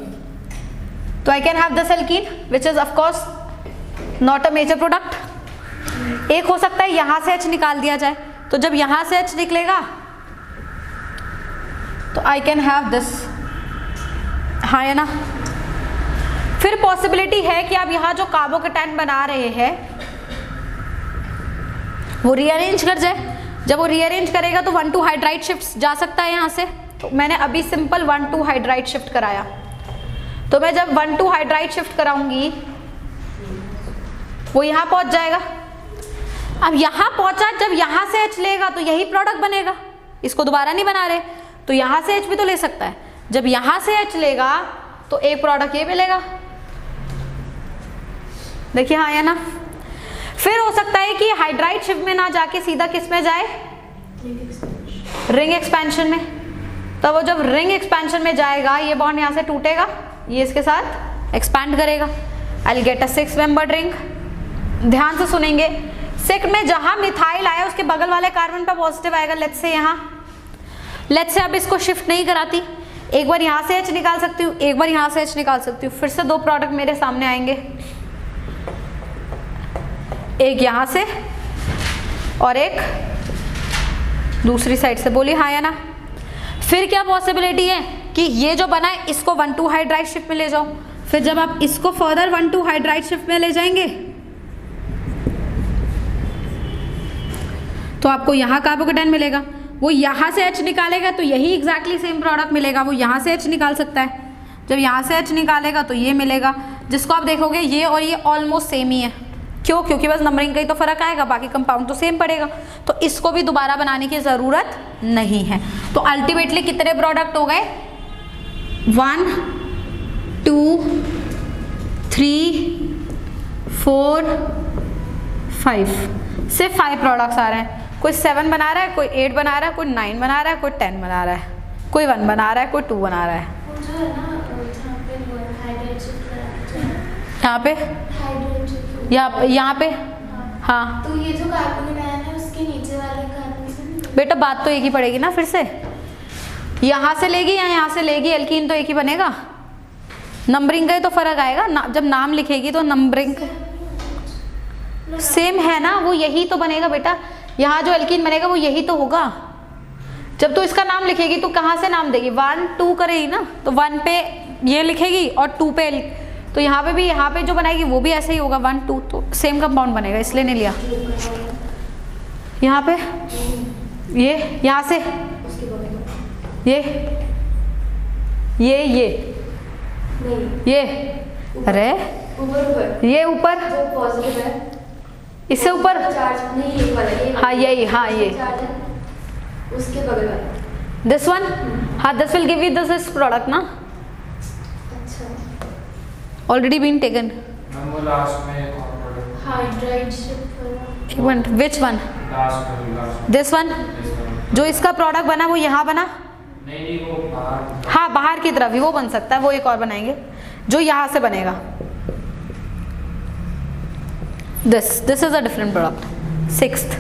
तो I can have this alkene which is of course not a major product. एक हो सकता है यहाँ से H निकाल दिया जाए, तो जब यहाँ से H निकलेगा तो आई कैन हैव दिस, हाँ है ना। फिर पॉसिबिलिटी है कि आप यहाँ जो कार्बोकेटाइन बना रहे हैं वो रीअरेंज कर जाए, जब वो रीअरेंज करेगा तो 1,2 हाइड्राइड शिफ्ट जा सकता है यहाँ से, तो मैंने अभी सिंपल 1,2 हाइड्राइड शिफ्ट कराया, तो मैं जब 1,2 हाइड्राइड शिफ्ट कराऊंगी वो यहाँ पहुंच जाएगा। अब यहाँ पहुंचा, जब यहाँ से H लेगा तो यही प्रोडक्ट बनेगा, इसको दोबारा नहीं बना रहे, तो यहाँ से H भी तो ले सकता है। जब यहाँ से H लेगा तो एक प्रोडक्ट ये मिलेगा, देखिए हाँ या ना। फिर हो सकता है कि हाइड्राइड शिफ्ट में ना जाके सीधा किस में जाए, रिंग एक्सपेंशन में। तो वो जब रिंग एक्सपेंशन में जाएगा ये बॉन्ड यहाँ से टूटेगा, ये इसके साथ एक्सपैंड करेगा, आई will get a 6 membered ring. ध्यान से सुनेंगे, 6 में जहां मिथाइल आया उसके बगल वाले कार्बन पे पॉजिटिव आएगा। लेट्स से यहाँ, लेट्स से अब इसको शिफ्ट नहीं कराती, एक बार यहाँ से H निकाल सकती हूँ, एक बार यहाँ से H निकाल सकती हूँ, फिर से 2 प्रोडक्ट मेरे सामने आएंगे, एक यहाँ से और एक दूसरी साइड से। बोली हाँ या ना। फिर क्या पॉसिबिलिटी है कि ये जो बना है इसको 1,2 हाइड्राइड शिफ्ट में ले जाओ, फिर जब आप इसको फर्दर 1,2 हाइड्राइड शिफ्ट में ले जाएंगे तो आपको यहाँ कार्बोकेटायन मिलेगा। वो यहाँ से H निकालेगा तो यही एग्जैक्टली सेम प्रोडक्ट मिलेगा, वो यहाँ से H निकाल सकता है, जब यहाँ से H निकालेगा तो ये मिलेगा, जिसको आप देखोगे ये और ये ऑलमोस्ट सेम ही है। क्यों? क्योंकि बस नंबरिंग का ही तो फर्क आएगा, बाकी कंपाउंड तो सेम पड़ेगा, तो इसको भी दोबारा बनाने की ज़रूरत नहीं है। तो अल्टीमेटली कितने प्रोडक्ट हो गए, 1 2 3 4 5, सिर्फ 5 प्रोडक्ट्स आ रहे हैं। कोई 7 बना रहा है, कोई 8 बना रहा है, कोई 9 बना रहा है, कोई 10 बना रहा है, कोई 1 बना रहा है, कोई 2 बना रहा है। यहाँ पे यहाँ पे हाँ, तो ये जो कार्बोकेटायन है उसके नीचे वाले कार्बन से बेटा बात तो एक ही पड़ेगी ना, फिर से यहाँ से लेगी या यहाँ से लेगी, एल्कीन तो एक ही बनेगा, नंबरिंग का ही तो फर्क आएगा ना। जब नाम लिखेगी तो नंबरिंग सेम है ना, वो यही तो बनेगा बेटा। यहाँ जो एल्कीन बनेगा वो यही तो होगा। जब तो इसका नाम लिखेगी तो कहाँ से नाम देगी, 1 2 करेगी ना, तो 1 पे ये लिखेगी और 2 पे, तो यहाँ पे भी, यहाँ पे जो बनाएगी वो भी ऐसे ही होगा, 1 2, तो सेम कंपाउंड बनेगा, इसलिए नहीं लिया। यहाँ पे ये, यहाँ से ये अरे ये ऊपर जो पॉजिटिव है इससे ऊपर, चार्ज नहीं, ये वाला, ये हाँ यही, हाँ ये उसके बगल वाला, दिस वन, हाँ this will give you this product ना, अच्छा ऑलरेडी बीन टेकन। वो लास्ट में एक और प्रोडक्ट, हाइड्राइड शिफ्ट, एक minute, which one, last this one, जो इसका प्रोडक्ट बना वो यहाँ बना, नहीं वो बाहर, हाँ बाहर की तरफ ही वो बन सकता है, वो एक और बनाएंगे जो यहाँ से बनेगा। This is a different product, 6th।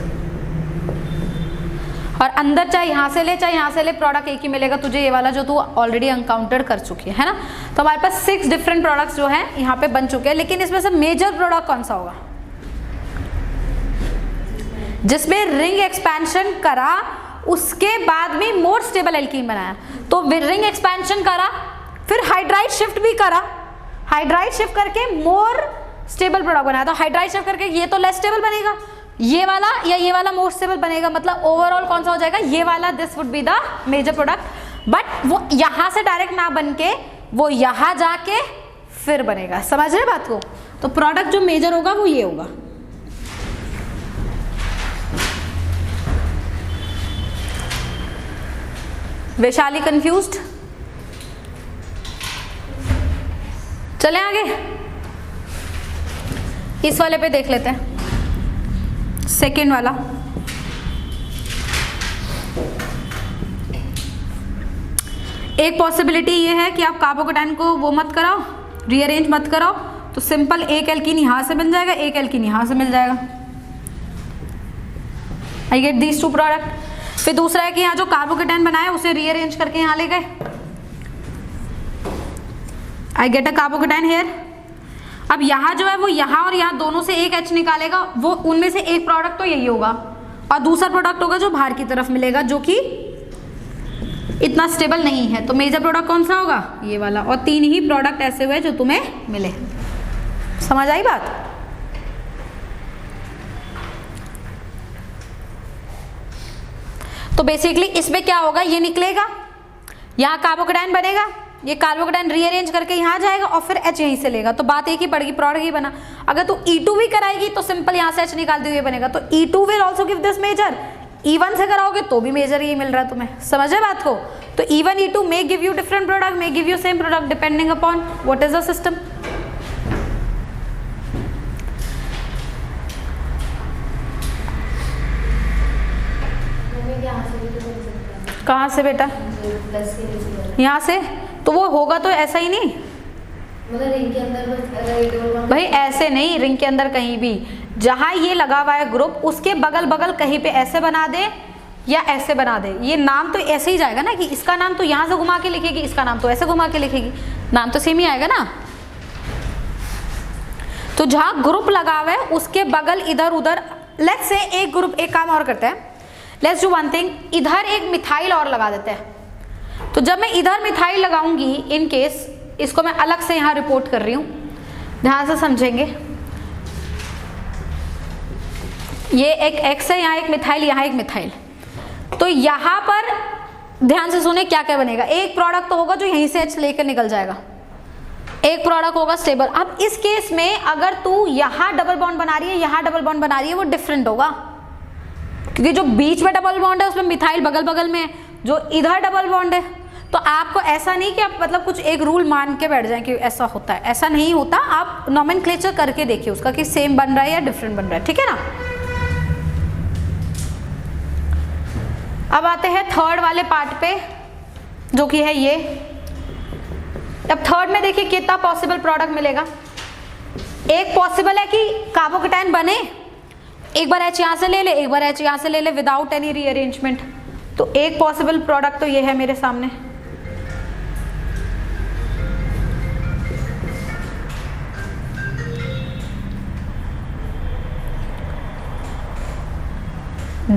और अंदर चाहे यहाँ से ले चाहे यहाँ से ले, प्रोडक्ट एक ही मिलेगा तुझे, ये वाला जो तू ऑलरेडी एनकाउंटर कर चुकी है ना। तो हमारे पास 6 डिफरेंट प्रोडक्ट्स जो हैं यहाँ पे बन चुके हैं, लेकिन इसमें से मेजर प्रोडक्ट कौन सा होगा, जिसमें रिंग एक्सपेंशन करा उसके बाद भी मोर स्टेबल एल्कीन बनाया। तो रिंग एक्सपेंशन करा, फिर हाइड्राइड शिफ्ट भी करा, हाइड्राइड शिफ्ट करके मोर स्टेबल प्रोडक्ट बनाया। तो हाइड्राइड शिफ्ट करके ये तो लेस स्टेबल बनेगा, ये वाला या ये वाला मोर स्टेबल बनेगा, मतलब ओवरऑल कौन सा हो जाएगा, ये वाला, this would be the major product. But वो यहां से डायरेक्ट ना बन के वो यहां जाके फिर बनेगा, समझ रहे बात को। तो प्रोडक्ट जो मेजर होगा वो ये होगा। वैशाली कंफ्यूज्ड, चले आगे, इस वाले पे देख लेते हैं, सेकेंड वाला। एक पॉसिबिलिटी ये है कि आप कार्बोकेटायन को वो मत कराओ, रीअरेंज मत कराओ, तो सिंपल एक एल्कीन यहां से मिल जाएगा, एक एल्कीन यहां से मिल जाएगा। I get these 2 product. फिर दूसरा है कि यहाँ जो कार्बोकेटायन बनाया उसे रीअरेंज करके यहाँ ले गए, I get a carbocation here. अब यहाँ जो है वो यहाँ और यहाँ दोनों से एक H निकालेगा, वो उनमें से एक प्रोडक्ट तो यही होगा और दूसरा प्रोडक्ट होगा जो बाहर की तरफ मिलेगा, जो कि इतना स्टेबल नहीं है। तो मेजर प्रोडक्ट कौन सा होगा, ये वाला। और 3 ही प्रोडक्ट ऐसे हुए जो तुम्हें मिले, समझ आई बात। तो बेसिकली इसमें क्या होगा, ये निकलेगा, यहाँ कार्बोकेटाइन बनेगा, ये कार्बोकेटाइन रीअरेंज करके यहाँ जाएगा और फिर H यहीं से लेगा, तो बात एक ही पड़ेगी, प्रोडक्ट ही बना। अगर तू E2 भी कराएगी तो सिंपल यहाँ से H निकालते हुए बनेगा, तो E2 will also give this major. E1 से कराओगे तो भी मेजर ये मिल रहा है तुम्हें, समझे बात को। तो E1 E2 may give you different product, may give you same product depending upon what is the system। कहाँ से बेटा? यहाँ से, तो वो होगा तो ऐसा ही नहीं, मतलब रिंग के अंदर भाई ऐसे नहीं, रिंग के अंदर कहीं भी जहाँ ये लगा हुआ है ग्रुप उसके बगल बगल कहीं पे ऐसे बना दे या ऐसे बना दे, ये नाम तो ऐसे ही जाएगा ना, कि इसका नाम तो यहाँ से घुमा के लिखेगी, इसका नाम तो ऐसे घुमा के लिखेगी, नाम तो सेम ही आएगा ना। तो जहाँ ग्रुप लगा हुआ है उसके बगल इधर उधर, लेट्स से एक ग्रुप, एक काम और करते हैं, लेट्स डू वन थिंग, इधर एक मिथाइल और लगा देते हैं। तो जब मैं इधर मिथाइल लगाऊंगी, इन केस इसको मैं अलग से यहाँ रिपोर्ट कर रही हूँ, ध्यान से समझेंगे, ये एक X है, यहाँ एक मिथाइल, यहाँ एक मिथाइल, तो यहाँ पर ध्यान से सुने क्या क्या बनेगा। एक प्रोडक्ट तो होगा जो यहीं से H लेकर निकल जाएगा, एक प्रोडक्ट होगा स्टेबल। अब इस केस में अगर तू यहाँ डबल बॉन्ड बना रही है, यहाँ डबल बॉन्ड बना रही है, वो डिफरेंट होगा, क्योंकि जो बीच में डबल बॉन्ड है उसमें मिथाइल बगल बगल में, जो इधर डबल बॉन्ड है, तो आपको ऐसा नहीं कि आप मतलब कुछ एक रूल मान के बैठ जाएं कि ऐसा होता है, ऐसा नहीं होता। आप नॉमेनक्लेचर करके देखिए उसका कि सेम बन रहा है या डिफरेंट बन रहा है, ठीक है ना। अब आते हैं थर्ड वाले पार्ट पे, जो कि है ये। अब थर्ड में देखिए कितना पॉसिबल प्रोडक्ट मिलेगा। एक पॉसिबल है कि कार्बोकेटाइन बने, एक बार H यहाँ से ले ले, एक बार H यहाँ से ले ले, विदाउट एनी रीअरेंजमेंट। तो एक पॉसिबल प्रोडक्ट तो ये है मेरे सामने,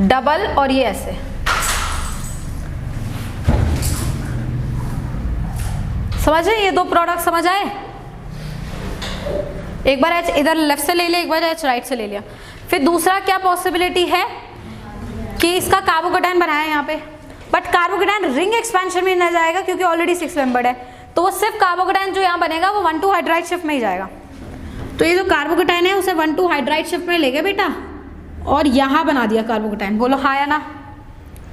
डबल और ये ऐसे, समझ रहे, ये दो प्रोडक्ट समझ आए। एक बार H इधर लेफ्ट से ले लिया, एक बार H राइट से ले लिया। फिर दूसरा क्या पॉसिबिलिटी है कि इसका कार्बोकेटाइन बनाया यहाँ पे, बट कार्बोकेटाइन रिंग एक्सपेंशन में नहीं जाएगा क्योंकि ऑलरेडी 6 मेंबर्ड है, तो वो सिर्फ कार्बोकेटाइन जो यहाँ बनेगा वो 1,2 हाइड्राइड शिफ्ट में ही जाएगा। तो ये जो कार्बोकेटाइन है उसे 1,2 हाइड्राइड शिफ्ट में ले गए बेटा और यहाँ बना दिया कार्बोकेटाइन, बोलो हाँ या ना,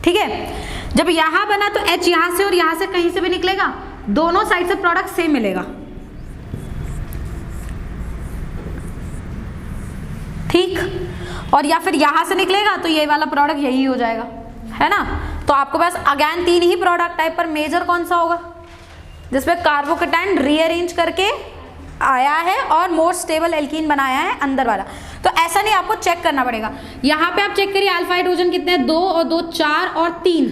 ठीक है। जब यहाँ बना तो H यहाँ से और यहाँ से कहीं से भी निकलेगा, दोनों साइड से प्रोडक्ट सेम मिलेगा, ठीक। और या फिर यहाँ से निकलेगा तो ये वाला प्रोडक्ट यही हो जाएगा, है ना। तो आपके पास अगेन 3 ही प्रोडक्ट टाइप, पर मेजर कौन सा होगा जिसमें कार्बोकेटाइन रीअरेंज करके आया है और मोर स्टेबल एल्कीन बनाया है अंदर वाला। तो ऐसा नहीं, आपको चेक करना पड़ेगा। यहाँ पे आप चेक करिए अल्फा हाइड्रोजन कितने हैं, 2 और 2 4 और 3,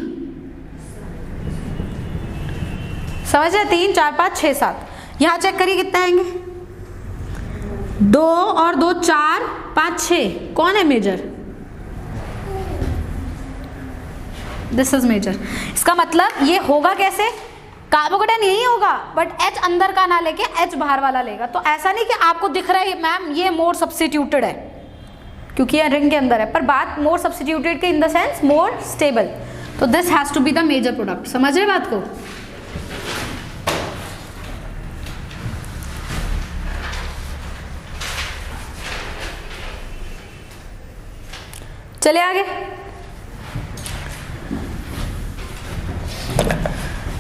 समझ रहे, 3 4 5 6 7। यहाँ चेक करिए कितने आएंगे, 2 और 2 4 5 6, कौन है मेजर, दिस इज मेजर। इसका मतलब ये होगा कैसे, कार्बोकेटाइन यही होगा बट H अंदर का ना लेके H बाहर वाला लेगा। तो ऐसा नहीं कि आपको दिख रहा है मैम ये मोर सब्स्टिट्यूटेड है क्योंकि ये रिंग के अंदर है, पर बात मोर सब्स्टिट्यूटेड के in the sense more stable. तो this has to be the major product, समझ रहे बात को। चले आगे,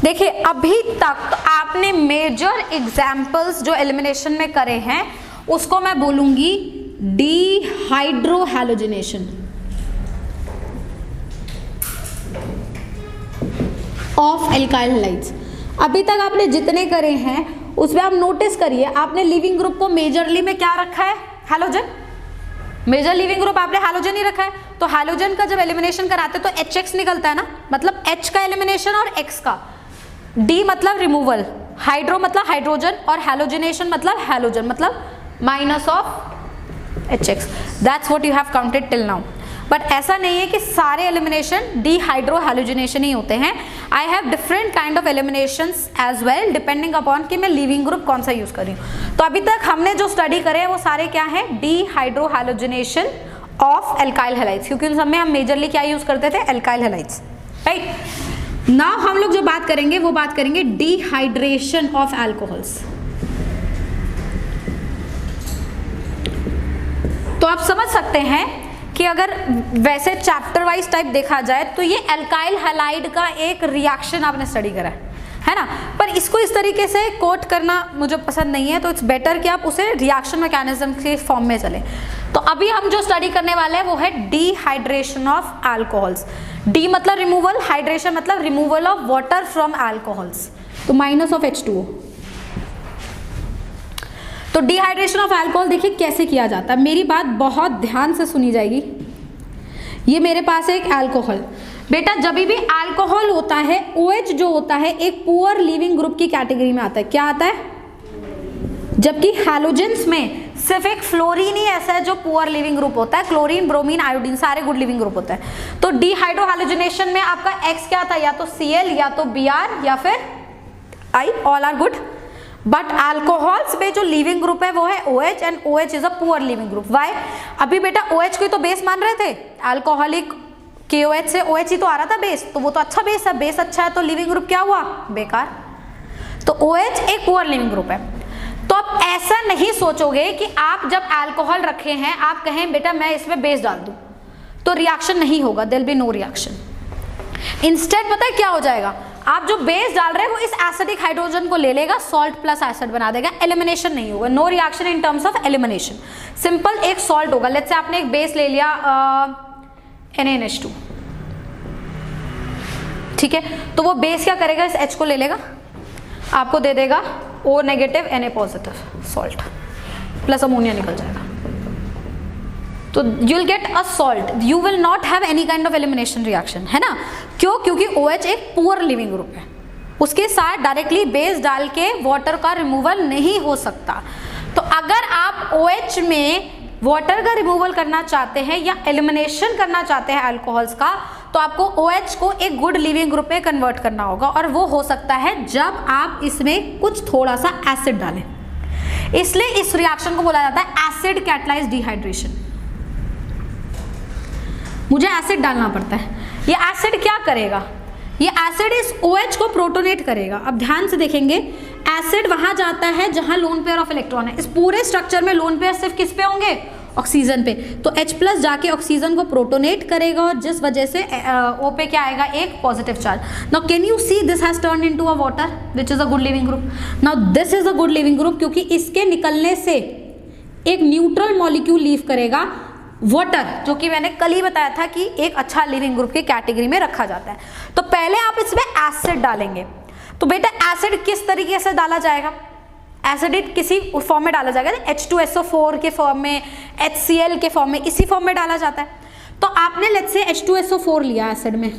देखिए अभी तक आपने मेजर एग्जाम्पल्स जो एलिमिनेशन में करे हैं उसको मैं बोलूंगी डीहाइड्रोहैलोजिनेशन ऑफ एल्काइल हैलाइड्स। अभी तक आपने जितने करे हैं उसमें आप नोटिस करिए, आपने लिविंग ग्रुप को मेजरली में क्या रखा है, हैलोजन। मेजर लिविंग ग्रुप आपने हैलोजन ही रखा है, तो हैलोजन का जब एलिमिनेशन कराते तो HX निकलता है ना, मतलब H का एलिमिनेशन और X का। D मतलब रिमूवल, हाइड्रो मतलब हाइड्रोजन और हैलोजिनेशन मतलब हैलोजन मतलब minus of HX। That's what you have counted till now. But ऐसा नहीं है कि सारे एलिमिनेशन डीहाइड्रोहैलोजिनेशन ही होते हैं। I have different kind of eliminations as well depending upon कि मैं लिविंग ग्रुप कौन सा यूज कर रही हूँ। तो अभी तक हमने जो स्टडी करे हैं वो सारे क्या है, डीहाइड्रोहैलोजिनेशन ऑफ एल्काइल हैलाइड्स, क्योंकि उन सब में हम मेजरली क्या यूज करते थे, एल्काइल हैलाइड्स, राइट। नाउ हम लोग जो बात करेंगे वो बात करेंगे डिहाइड्रेशन ऑफ अल्कोहल्स। तो आप समझ सकते हैं कि अगर वैसे चैप्टर वाइज टाइप देखा जाए तो ये एल्काइल हैलाइड का एक रिएक्शन आपने स्टडी करा है ना, पर इसको इस तरीके से कोट करना मुझे पसंद नहीं है, तो इट्स बेटर कि आप उसे रिएक्शन मैकेनिज्म के फॉर्म में चले। तो अभी हम जो स्टडी करने वाले हैं वो है डिहाइड्रेशन ऑफ अल्कोहल्स। डी मतलब रिमूवल, हाइड्रेशन मतलब removal of water from alcohols, तो माइनस ऑफ H2O। तो डिहाइड्रेशन ऑफ अल्कोहल देखिए कैसे किया जाता है, मेरी बात बहुत ध्यान से सुनी जाएगी। ये मेरे पास है एक अल्कोहल, बेटा जब भी अल्कोहल होता है OH जो होता है एक पुअर लिविंग ग्रुप की कैटेगरी में आता है। क्या आता है? जबकि हैलोजेंस में सिर्फ एक फ्लोरीन ही ऐसा है जो पुअर लिविंग ग्रुप होता है, क्लोरीन, ब्रोमीन, आयोडीन सारे गुड लिविंग ग्रुप होता है। तो डिहाइड्रोहैलोजिनेशन में आपका X क्या था, या तो Cl या तो Br या फिर I, all are good. But alcohols में जो लिविंग ग्रुप है वो है OH and OH is a poor leaving group. Why? अभी बेटा OH को तो बेस मान रहे थे, अल्कोहलिक KOH से OH ही तो आ रहा था बेस, तो वो तो अच्छा बेस है, बेस अच्छा है तो लिविंग ग्रुप क्या हुआ? बेकार। तो OH एक पुअर लिविंग ग्रुप है। तो आप ऐसा नहीं सोचोगे कि आप जब अल्कोहल रखे हैं आप कहें बेटा मैं इसमें बेस डाल दूं, तो रिएक्शन नहीं होगा, there will be no reaction. Instead पता है क्या हो जाएगा, आप जो बेस डाल रहे हैं वो इस एसिडिक हाइड्रोजन को ले लेगा, सॉल्ट प्लस एसिड बना देगा, एलिमिनेशन नहीं होगा, no reaction in terms of elimination. Simple एक सॉल्ट होगा, लेट्स से आपने एक बेस ले लिया NaNH2, ठीक है, तो वो बेस क्या करेगा, इस H को ले लेगा, आपको दे देगा O negative Na positive salt plus ammonia निकल जाएगा। तो you will get a salt, you will not have any kind of elimination reaction, है ना। क्यों? क्योंकि OH एक पुअर लिविंग ग्रुप है, उसके साथ डायरेक्टली बेस डाल के वाटर का रिमूवल नहीं हो सकता। तो अगर आप OH में वाटर का रिमूवल करना चाहते हैं या एलिमिनेशन करना चाहते हैं अल्कोहल्स का, तो आपको OH को एक गुड लिविंग ग्रुप में कन्वर्ट करना होगा, और वो हो सकता है जब आप इसमें कुछ थोड़ा सा एसिड डालें। इसलिए इस रिएक्शन को बोला जाता है एसिड कैटलाइज्ड डिहाइड्रेशन। मुझे एसिड डालना पड़ता है, ये एसिड क्या करेगा, ये एसिड इस OH को प्रोटोनेट करेगा। अब ध्यान से देखेंगे, एसिड वहां जाता है जहां लोन पेयर ऑफ इलेक्ट्रॉन है। इस पूरे स्ट्रक्चर में लोन पेयर सिर्फ किस पे होंगे? ऑक्सीजन पे। तो H प्लस जाके ऑक्सीजन को प्रोटोनेट करेगा, और जिस वजह से O पे क्या आएगा, एक positive charge. Now can you see this has turned into a water which is a good leaving group. Now this is a good leaving group क्योंकि इसके निकलने से एक न्यूट्रल मॉलिक्यूल लीव करेगा वाटर, जो कि मैंने कल ही बताया था कि एक अच्छा लिविंग ग्रुप की कैटेगरी में रखा जाता है। तो पहले आप इसमें एसिड डालेंगे। तो बेटा एसिड किस तरीके से डाला जाएगा? एसिड किसी फॉर्म में डाला जाएगा, H2SO4 के फॉर्म में, HCl के फॉर्म में, इसी फॉर्म में डाला जाता है। तो आपने लेट्स से H2SO4 लिया एसिड में,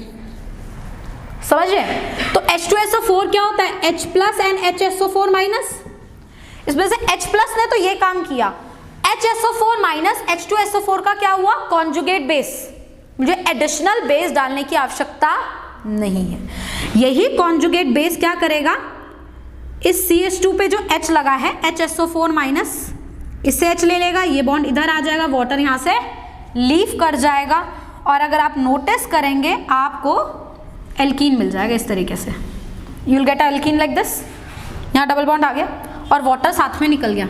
समझ रहे? तो H2SO4 क्या होता है? H plus and HSO4 minus. इसमें से H प्लस ने तो ये काम किया, HSO4 माइनस H2SO4 का क्या हुआ? Conjugate base. मुझे एडिशनल बेस डालने की आवश्यकता नहीं है। यही कॉन्जुगेट बेस क्या करेगा, इस CH2 पे जो H लगा है HSO4 माइनस, इससे H ले लेगा, ये बॉन्ड इधर आ जाएगा, वाटर यहाँ से लीव कर जाएगा, और अगर आप नोटिस करेंगे आपको एल्कीन मिल जाएगा इस तरीके से। You will get a alkene like this, यहाँ डबल बॉन्ड आ गया और वाटर साथ में निकल गया,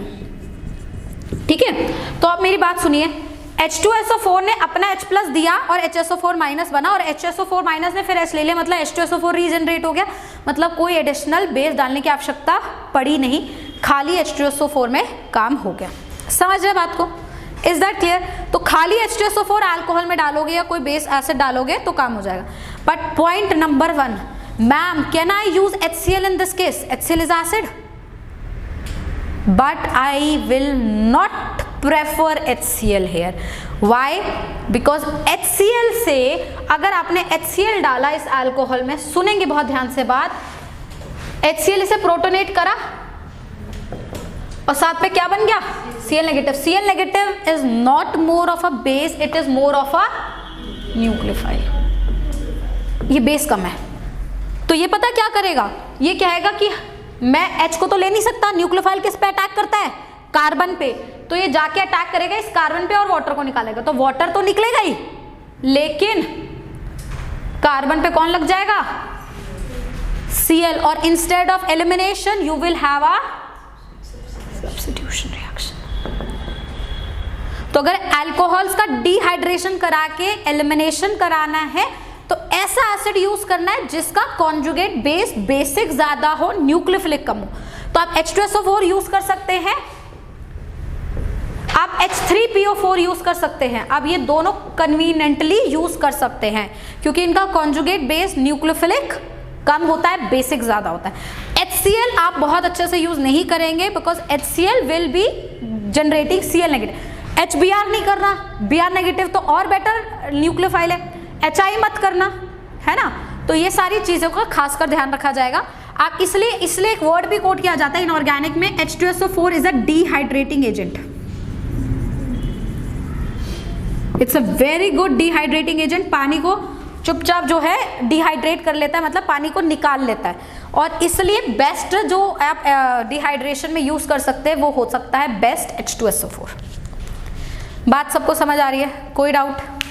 ठीक है। तो आप मेरी बात सुनिए, H2SO4 ने अपना H प्लस दिया और HSO4 माइनस बना, और HSO4 माइनस ने फिर H ले लिया, मतलब H2SO4 रीजनरेट हो गया, मतलब कोई एडिशनल बेस डालने की आवश्यकता पड़ी नहीं, खाली H2SO4 में काम हो गया। समझ रहे बात को? Is that clear? तो खाली H2SO4 अल्कोहल में डालोगे या कोई बेस एसिड डालोगे तो काम हो जाएगा। But point number 1, ma'am can I use HCl in this case? HCl is acid, but I will not prefer HCl here. Why? Because HCl से अगर आपने HCl डाला इस अल्कोहल में, सुनेंगे बहुत ध्यान से बात, HCl इसे प्रोटोनेट करा और साथ पे क्या बन गया? Cl negative. Cl negative is not more of a base, it is more of a nucleophile. ये बेस कम है, तो ये पता क्या करेगा, ये कहेगा कि मैं H को तो ले नहीं सकता, न्यूक्लियोफाइल किस पे अटैक करता है? कार्बन पे, तो ये जाके अटैक करेगा इस कार्बन पे और वाटर को निकालेगा। तो वाटर तो निकलेगा ही, लेकिन कार्बन पे कौन लग जाएगा? Cl, और instead of elimination you will have a substitution reaction. तो अगर अल्कोहल्स का डिहाइड्रेशन करा के एलिमिनेशन कराना है तो ऐसा एसिड यूज करना है जिसका कॉन्जुगेट बेस बेसिक ज्यादा हो, न्यूक्लियोफिलिक कम हो। तो आप H2SO4 यूज कर सकते हैं, आप H3PO4 यूज कर सकते हैं। आप ये दोनों कन्वीनियंटली यूज कर सकते हैं क्योंकि इनका कॉन्जुगेट बेस न्यूक्लियोफिलिक कम होता है, बेसिक ज्यादा होता है। HCl आप बहुत अच्छे से यूज नहीं करेंगे because HCl will be generating Cl negative. HBr नहीं करना, Br नेगेटिव तो और बेटर न्यूक्लियोफाइल है। HI मत करना, है ना। तो ये सारी चीजों का खासकर ध्यान रखा जाएगा। आप इसलिए एक वर्ड भी कोट किया जाता है इनऑर्गेनिक में, H2SO4 is a dehydrating agent. It's a very good dehydrating agent. पानी को चुपचाप जो है डिहाइड्रेट कर लेता है, मतलब पानी को निकाल लेता है, और इसलिए बेस्ट जो आप डिहाइड्रेशन में यूज कर सकते हैं वो हो सकता है बेस्ट H2SO4। बात सबको समझ आ रही है? कोई डाउट?